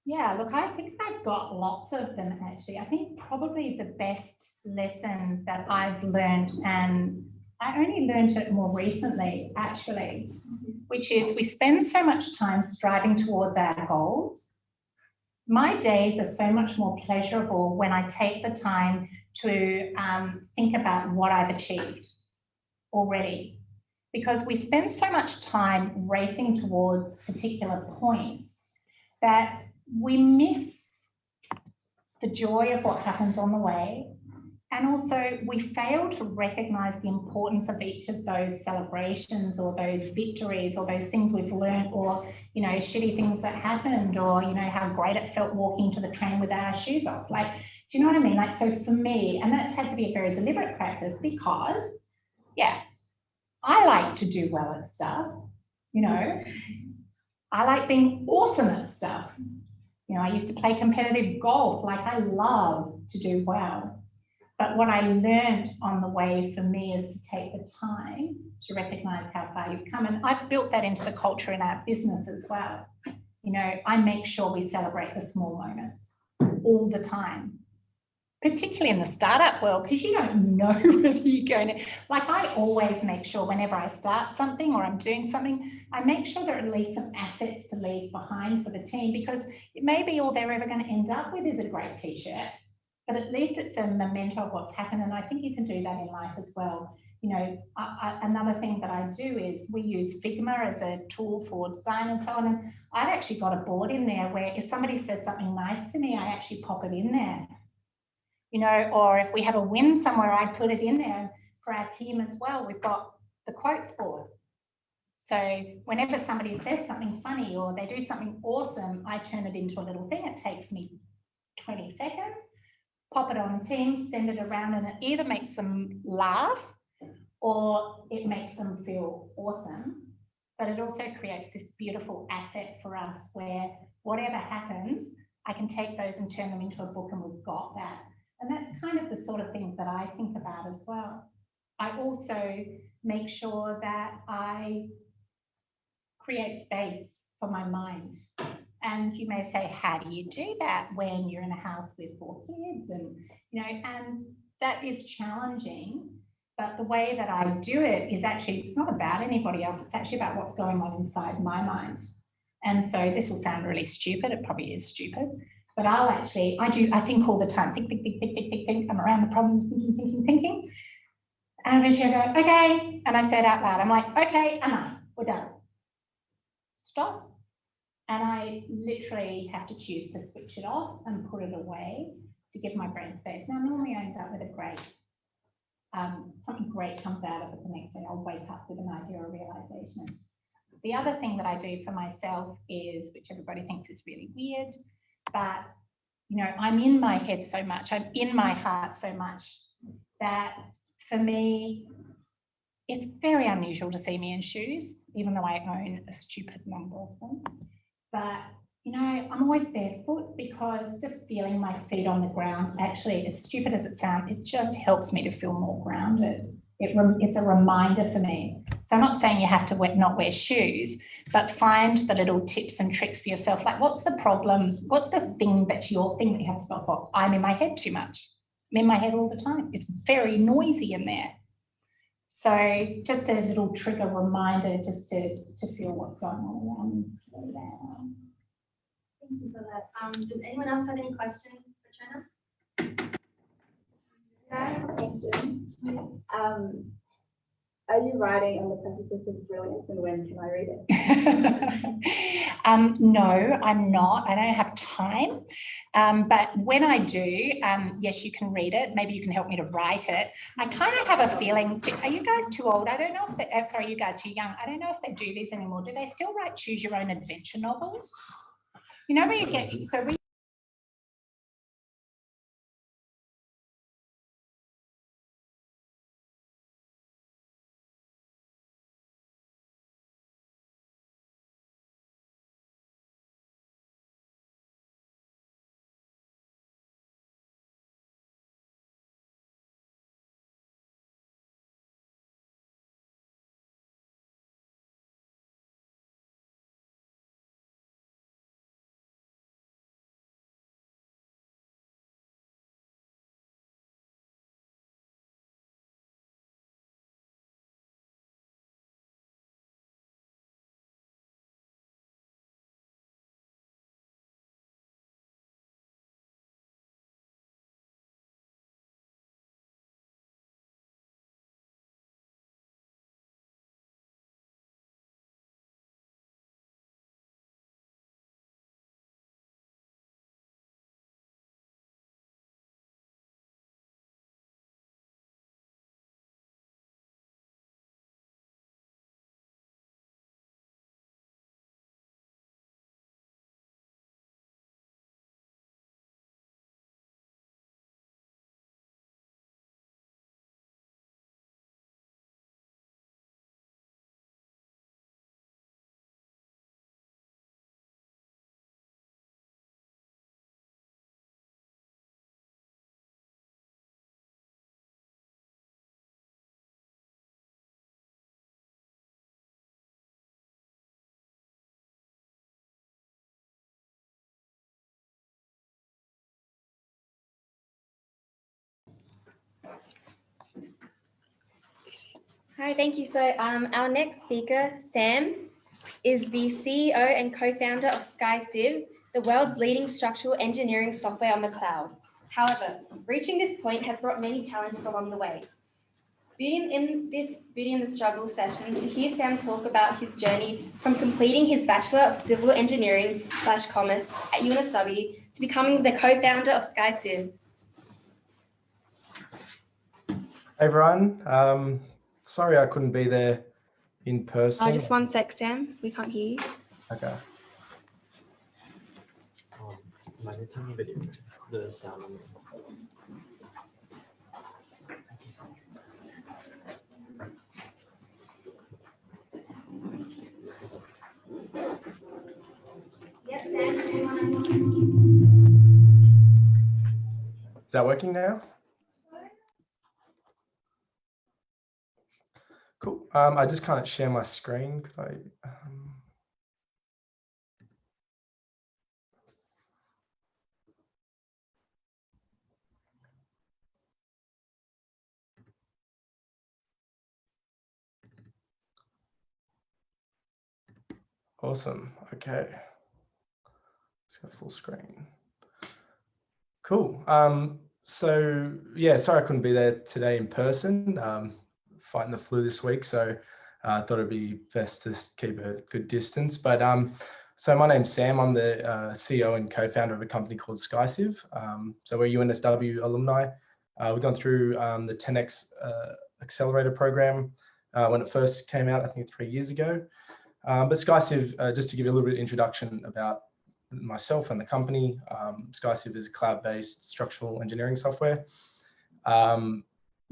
Yeah, look, I think I've got lots of them actually. I think probably the best lesson that I've learned, and I only learned it more recently actually, which is we spend so much time striving towards our goals. My days are so much more pleasurable when I take the time to think about what I've achieved already, because we spend so much time racing towards particular points that we miss the joy of what happens on the way. And also we fail to recognise the importance of each of those celebrations or those victories or those things we've learned, or, shitty things that happened, or, how great it felt walking to the train with our shoes off. Like, do you know what I mean? Like, so for me, and that's had to be a very deliberate practice because, yeah, I like to do well at stuff, I like being awesome at stuff. I used to play competitive golf. Like, I love to do well. But what I learned on the way for me is to take the time to recognise how far you've come. And I've built that into the culture in our business as well. I make sure we celebrate the small moments all the time, particularly in the startup world, because you don't know whether you're going to, like, I always make sure whenever I start something or I'm doing something, I make sure there are at least some assets to leave behind for the team, because it may be all they're ever going to end up with is a great t-shirt, but at least it's a memento of what's happened. And I think you can do that in life as well. Another thing that I do is we use Figma as a tool for design and so on. And I've actually got a board in there where if somebody says something nice to me, I actually pop it in there. Or if we have a win somewhere, I put it in there. For our team as well, we've got the quotes board. So whenever somebody says something funny or they do something awesome, I turn it into a little thing. It takes me 20 seconds, pop it on Teams, send it around, and it either makes them laugh or it makes them feel awesome. but it also creates this beautiful asset for us where whatever happens, I can take those and turn them into a book and we've got that. And that's kind of the sort of things that I think about as well. I also make sure that I create space for my mind. And you may say, how do you do that when you're in a house with 4 kids? And, you know, and that is challenging. But the way that I do it is actually, it's not about anybody else. It's actually about what's going on inside my mind. And so this will sound really stupid. It probably is stupid. But I think all the time, think. I'm around the problems, thinking. And eventually I go, okay. And I say it out loud. I'm like, okay, enough. We're done. Stop. And I literally have to choose to switch it off and put it away to give my brain space. Now, normally I end up with a great, something great comes out of it the next day. I'll wake up with an idea or realization. The other thing that I do for myself is, which everybody thinks is really weird, but, you know, I'm in my head so much, I'm in my heart so much that for me, it's very unusual to see me in shoes, even though I own a stupid number of them. But, you know, I'm always barefoot because just feeling my feet on the ground, actually, as stupid as it sounds, it just helps me to feel more grounded. It's a reminder for me. So I'm not saying you have to not wear shoes, but find the little tips and tricks for yourself. Like, what's the problem? What's the thing that's your thing that you have to stop for? I'm in my head too much. I'm in my head all the time. It's very noisy in there. So just a little trigger reminder just to feel what's going on around and slow down. Thank you for that. Does anyone else have any questions for Trina? I have a question. Are you writing on the precipice of brilliance, and when can I read it? No, I'm not. I don't have time. But when I do, yes, you can read it. Maybe you can help me to write it. I kind of have a feeling, are you guys too old? I don't know if they, sorry, you guys too young. I don't know if they do these anymore. Do they still write choose your own adventure novels? You know where you get, so we Hi, thank you. So our next speaker, Sam, is the CEO and co-founder of SkyCiv, the world's leading structural engineering software on the cloud. However, reaching this point has brought many challenges along the way. Beauty in the Struggle session to hear Sam talk about his journey from completing his Bachelor of Civil Engineering / Commerce at UNSW to becoming the co-founder of SkyCiv. Hey everyone, sorry I couldn't be there in person. Just one sec, Sam. We can't hear you. Okay. Might be a tiny bit different, the sound on it. Is that working now? Cool. I just can't share my screen. Could I? Awesome. Okay. Let's go full screen. Cool. So yeah, sorry I couldn't be there today in person. Fighting the flu this week, so I thought it'd be best to keep a good distance. But so my name's Sam. I'm the CEO and co-founder of a company called SkyCiv. So we're UNSW alumni. We've gone through the 10X accelerator program when it first came out, I think 3 years ago. But SkyCiv, just to give you a little bit of introduction about myself and the company, SkyCiv is a cloud-based structural engineering software.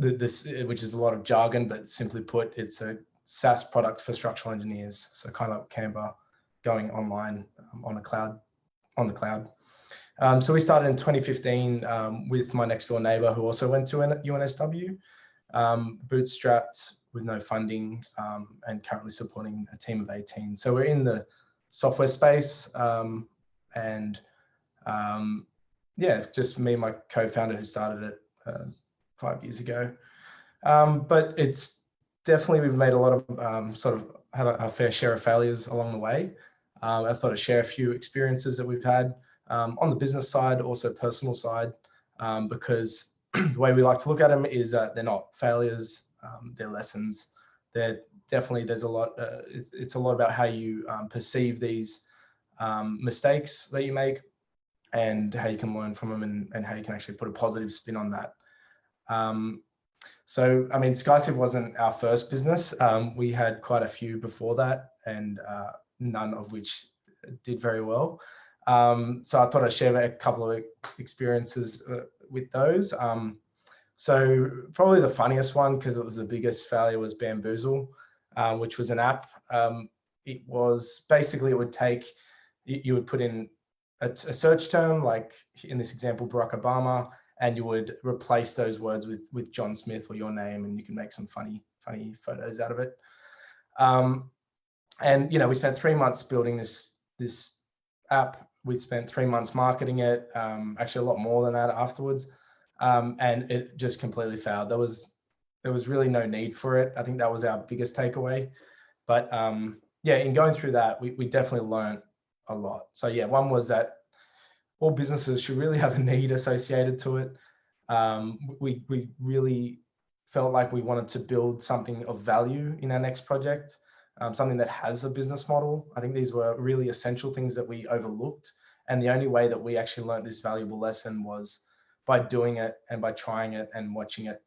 Which is a lot of jargon, but simply put, it's a SaaS product for structural engineers. So kind of like Canva going online on the cloud. So we started in 2015 with my next door neighbor who also went to UNSW, bootstrapped with no funding, and currently supporting a team of 18. So we're in the software space, and yeah, just me and my co-founder who started it 5 years ago. But it's definitely, we've made a lot of sort of had a fair share of failures along the way. I thought I'd share a few experiences that we've had on the business side, also personal side, because the way we like to look at them is that they're not failures, they're lessons. They're definitely, there's a lot, it's a lot about how you perceive these mistakes that you make and how you can learn from them, and how you can actually put a positive spin on that. So, I mean, SkyCiv wasn't our first business. We had quite a few before that, and none of which did very well. So I thought I'd share a couple of experiences with those. So probably the funniest one, because it was the biggest failure, was Bamboozle, which was an app. It was basically, it would take, you would put in a search term, like in this example, Barack Obama, and you would replace those words with John Smith or your name, and you can make some funny photos out of it. And you know, we spent 3 months building this app. We spent 3 months marketing it, actually a lot more than that afterwards, and it just completely failed. There was really no need for it. I think that was our biggest takeaway. But yeah, in going through that, we definitely learned a lot. So yeah, one was that all businesses should really have a need associated to it. We really felt like we wanted to build something of value in our next project, something that has a business model. I think these were really essential things that we overlooked. And the only way that we actually learned this valuable lesson was by doing it and by trying it and watching it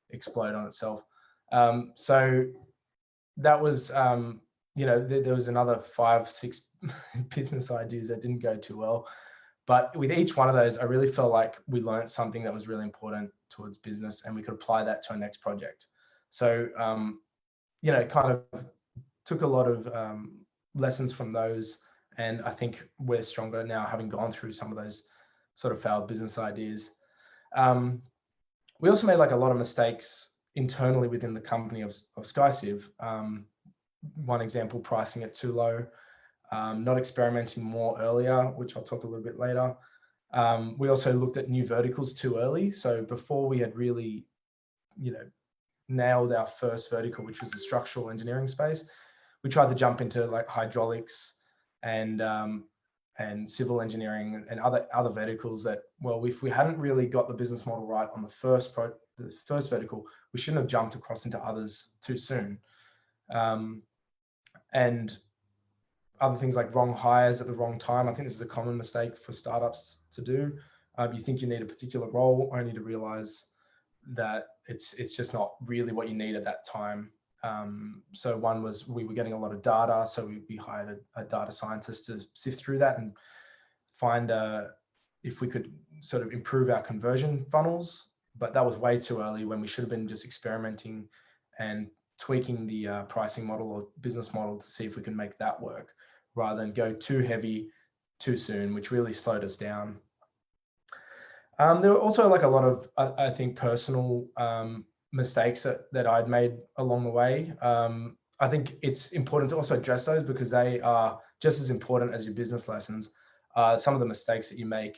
explode on itself. So that was, you know, there was another 5, 6 business ideas that didn't go too well. But with each one of those, I really felt like we learned something that was really important towards business, and we could apply that to our next project. So, you know, kind of took a lot of lessons from those. And I think we're stronger now, having gone through some of those sort of failed business ideas. We also made like a lot of mistakes internally within the company of SkyCiv. One example, pricing it too low. Not experimenting more earlier, which I'll talk a little bit later. We also looked at new verticals too early. So before we had really, you know, nailed our first vertical, which was the structural engineering space, we tried to jump into like hydraulics and civil engineering and other verticals that, well, if we hadn't really got the business model right on the first vertical, we shouldn't have jumped across into others too soon. And other things like wrong hires at the wrong time. I think this is a common mistake for startups to do. You think you need a particular role, only to realize that it's just not really what you need at that time. So one was, we were getting a lot of data, so we hired a data scientist to sift through that and find if we could sort of improve our conversion funnels. But that was way too early, when we should have been just experimenting and tweaking the pricing model or business model to see if we can make that work, rather than go too heavy too soon, which really slowed us down. There were also like a lot of, I think, personal mistakes that I'd made along the way. I think it's important to also address those because they are just as important as your business lessons. Some of the mistakes that you make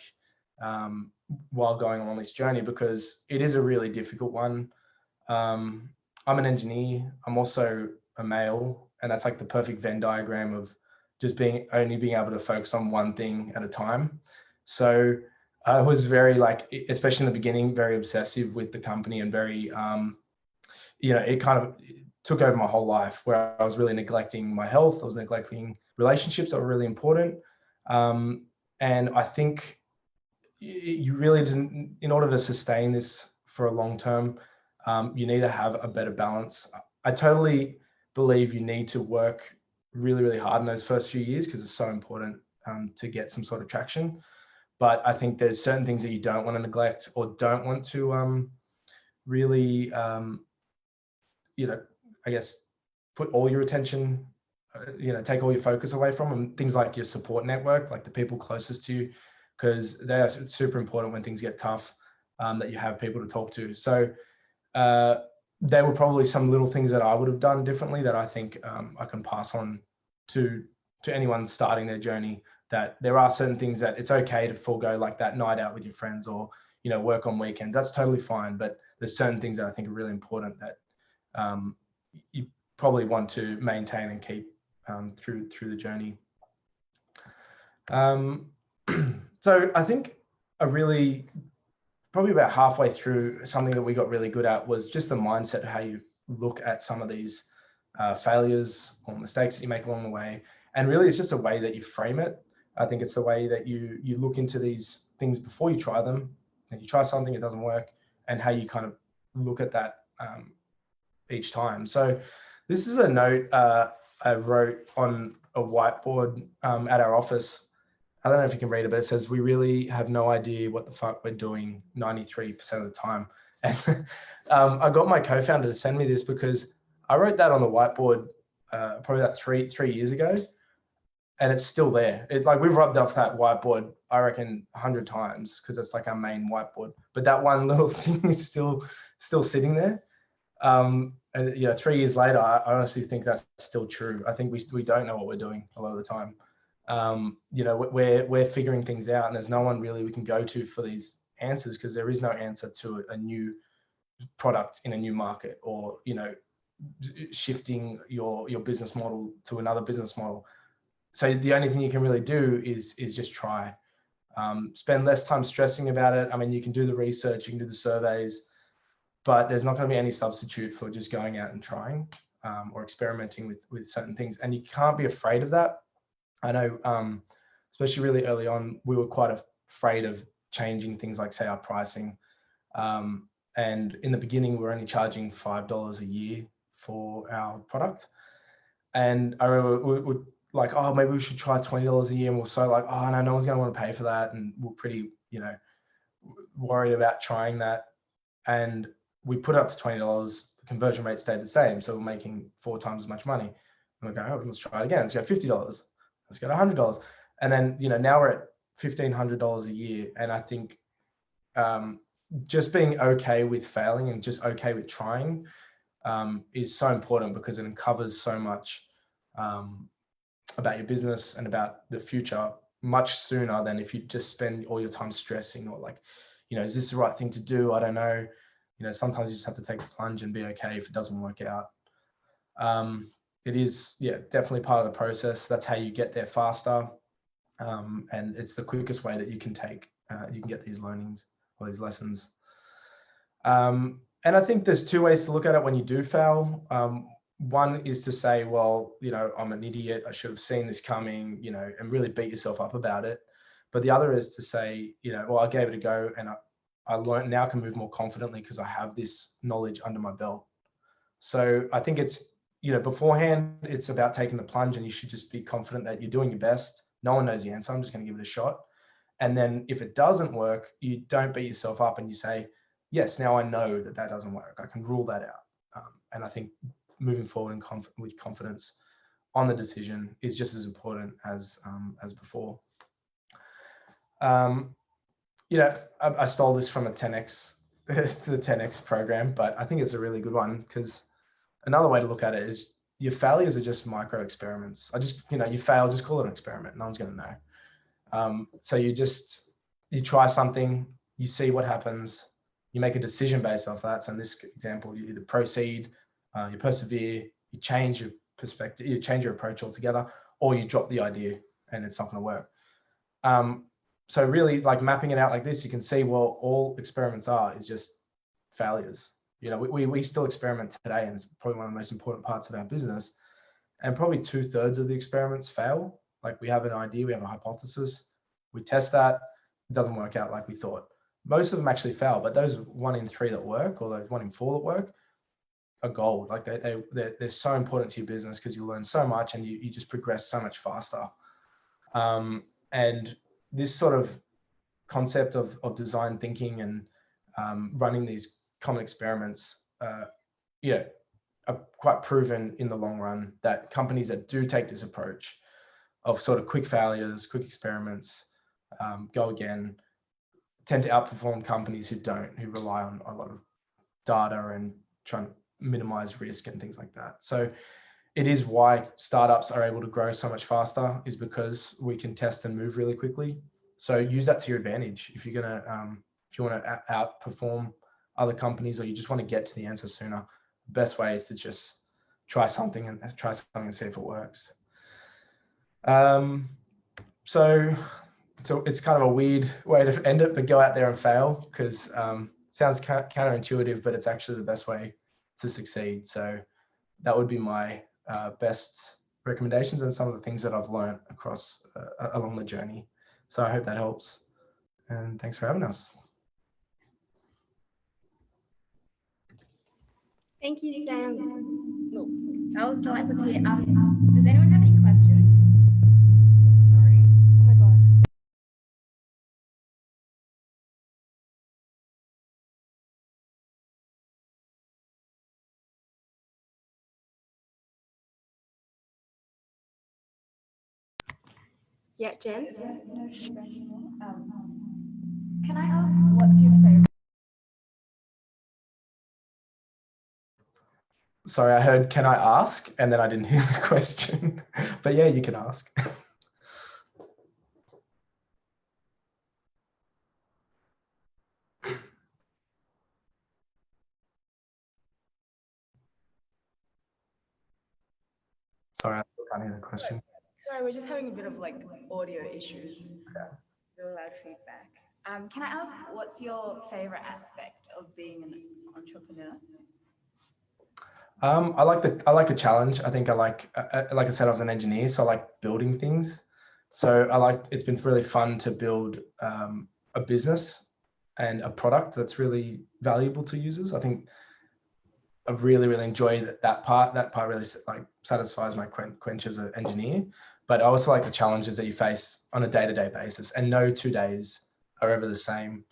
while going on this journey, because it is a really difficult one. I'm an engineer. I'm also a male, and that's like the perfect Venn diagram of just only being able to focus on one thing at a time. So I was very, like, especially in the beginning, very obsessive with the company and very, it kind of took over my whole life, where I was really neglecting my health. I was neglecting relationships that were really important. And I think you really didn't, in order to sustain this for a long term, you need to have a better balance. I totally believe you need to work really, really hard in those first few years because it's so important to get some sort of traction. But I think there's certain things that you don't want to neglect or don't want to really, I guess, put all your attention, take all your focus away from, and things like your support network, like the people closest to you, because they are super important when things get tough, that you have people to talk to. So there were probably some little things that I would have done differently that I think I can pass on to anyone starting their journey, that there are certain things that it's okay to forego, like that night out with your friends or, work on weekends. That's totally fine. But there's certain things that I think are really important that you probably want to maintain and keep through the journey. So I think probably about halfway through, something that we got really good at was just the mindset of how you look at some of these failures or mistakes that you make along the way. And really, it's just a way that you frame it. I think it's the way that you look into these things before you try them, and you try something, it doesn't work, and how you kind of look at that each time. So this is a note I wrote on a whiteboard at our office. I don't know if you can read it, but it says, "We really have no idea what the fuck we're doing 93% of the time." And I got my co-founder to send me this because I wrote that on the whiteboard probably about three years ago, and it's still there. We've rubbed off that whiteboard, I reckon, 100 times because it's like our main whiteboard. But that one little thing is still sitting there. And 3 years later, I honestly think that's still true. I think we don't know what we're doing a lot of the time. We're figuring things out, and there's no one really we can go to for these answers because there is no answer to a new product in a new market, or shifting your business model to another business model. So the only thing you can really do is just try. Spend less time stressing about it. I mean, you can do the research, you can do the surveys, but there's not going to be any substitute for just going out and trying or experimenting with certain things. And you can't be afraid of that. I know, especially really early on, we were quite afraid of changing things like, say, our pricing. And in the beginning, we were only charging $5 a year for our product. And I remember we were like, oh, maybe we should try $20 a year. And we're so like, oh, no one's going to want to pay for that. And we're pretty, worried about trying that. And we put it up to $20. The conversion rate stayed the same. So we're making 4 times as much money. And we're going, oh, let's try it again. Let's go $50. Let's go to $100. And then, now we're at $1,500 a year. And I think just being okay with failing and just okay with trying is so important, because it uncovers so much about your business and about the future much sooner than if you just spend all your time stressing or like, is this the right thing to do? I don't know. Sometimes you just have to take the plunge and be okay if it doesn't work out. It is, definitely part of the process. That's how you get there faster. And it's the quickest way that you can get these learnings or these lessons. And I think there's 2 ways to look at it when you do fail. One is to say, well, I'm an idiot. I should have seen this coming, and really beat yourself up about it. But the other is to say, well, I gave it a go and I learned, now can move more confidently because I have this knowledge under my belt. So I think it's, beforehand, it's about taking the plunge, and you should just be confident that you're doing your best. No one knows the answer. I'm just going to give it a shot. And then if it doesn't work, you don't beat yourself up and you say, yes, now I know that doesn't work. I can rule that out. And I think moving forward with confidence on the decision is just as important as before. You know, I stole this from a 10x, the 10x program, but I think it's a really good one because another way to look at it is your failures are just micro experiments. You fail, just call it an experiment. No one's going to know. So you try something, you see what happens, you make a decision based off that. So in this example, you either proceed, you persevere, you change your perspective, you change your approach altogether, or you drop the idea and it's not going to work. So really, like mapping it out like this, you can see what all experiments are is just failures. You know, we still experiment today, and it's probably one of the most important parts of our business. And probably 2/3 of the experiments fail. Like we have an idea, we have a hypothesis, we test that, it doesn't work out like we thought. Most of them actually fail, but those 1 in 3 that work, or those 1 in 4 that work, are gold. Like they're so important to your business because you learn so much and you just progress so much faster. And this sort of concept of design thinking and running these common experiments, are quite proven in the long run that companies that do take this approach of sort of quick failures, quick experiments, go again, tend to outperform companies who don't, who rely on a lot of data and try and minimize risk and things like that. So it is why startups are able to grow so much faster, is because we can test and move really quickly. So use that to your advantage. If you're gonna, if you want to outperform other companies, or you just want to get to the answer sooner, the best way is to just try something and see if it works. So it's kind of a weird way to end it, but go out there and fail, because sounds counterintuitive, but it's actually the best way to succeed. So that would be my best recommendations and some of the things that I've learned across along the journey. So I hope that helps, and thanks for having us. Thank you, Sam. Well, that was delightful to hear. Does anyone have any questions? Sorry. Oh my God. Yeah, Jen? Can I ask, what's your favorite? Sorry, I heard, can I ask? And then I didn't hear the question, but yeah, you can ask. Sorry, I can't hear the question. Sorry, we're just having a bit of like audio issues. Okay. Real loud feedback. Can I ask, what's your favorite aspect of being an entrepreneur? I like a challenge. I think like I said, I was an engineer, so I like building things. So it's been really fun to build a business and a product that's really valuable to users. I think I really enjoy that part. That part really like satisfies my quench as an engineer. But I also like the challenges that you face on a day-to-day basis, and no 2 days are ever the same.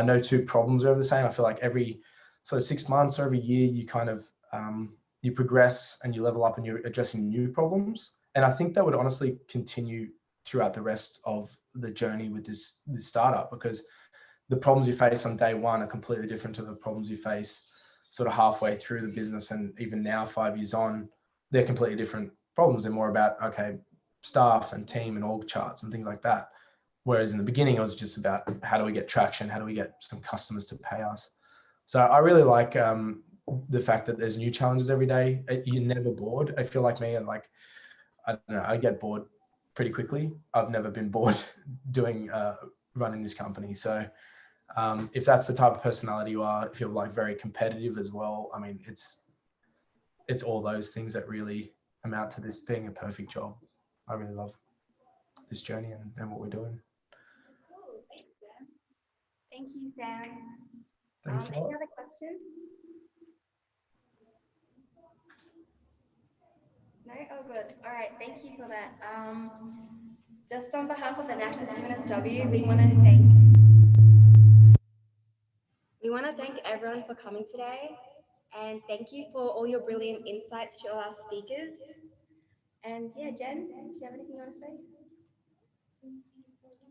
No 2 problems are ever the same. I feel like every sort of 6 months or every year, you kind of you progress and you level up and you're addressing new problems. And I think that would honestly continue throughout the rest of the journey with this startup, because the problems you face on day one are completely different to the problems you face sort of halfway through the business. And even now, 5 years on, they're completely different problems. They're more about, okay, staff and team and org charts and things like that. Whereas in the beginning, it was just about how do we get traction? How do we get some customers to pay us? So I really like the fact that there's new challenges every day. You're never bored. I feel like me, and like, I don't know, I get bored pretty quickly. I've never been bored doing running this company. So if that's the type of personality you are, if you're like very competitive as well, I mean, it's all those things that really amount to this being a perfect job. I really love this journey and what we're doing. Cool. Thanks, Sam. Thank you, Sam. Thanks a lot. Any other questions? No? Oh, good. All right. Thank you for that. Just on behalf of Enactus UNSW, we want to thank everyone for coming today, and thank you for all your brilliant insights to all our speakers. And yeah, Jen, do you have anything you want to say?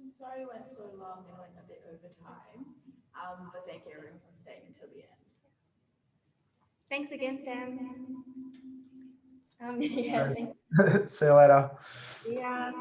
I'm sorry it went so long and went a bit over time. But thank you everyone for staying until the end. Thanks again, Sam. Yeah, See you later. yeah.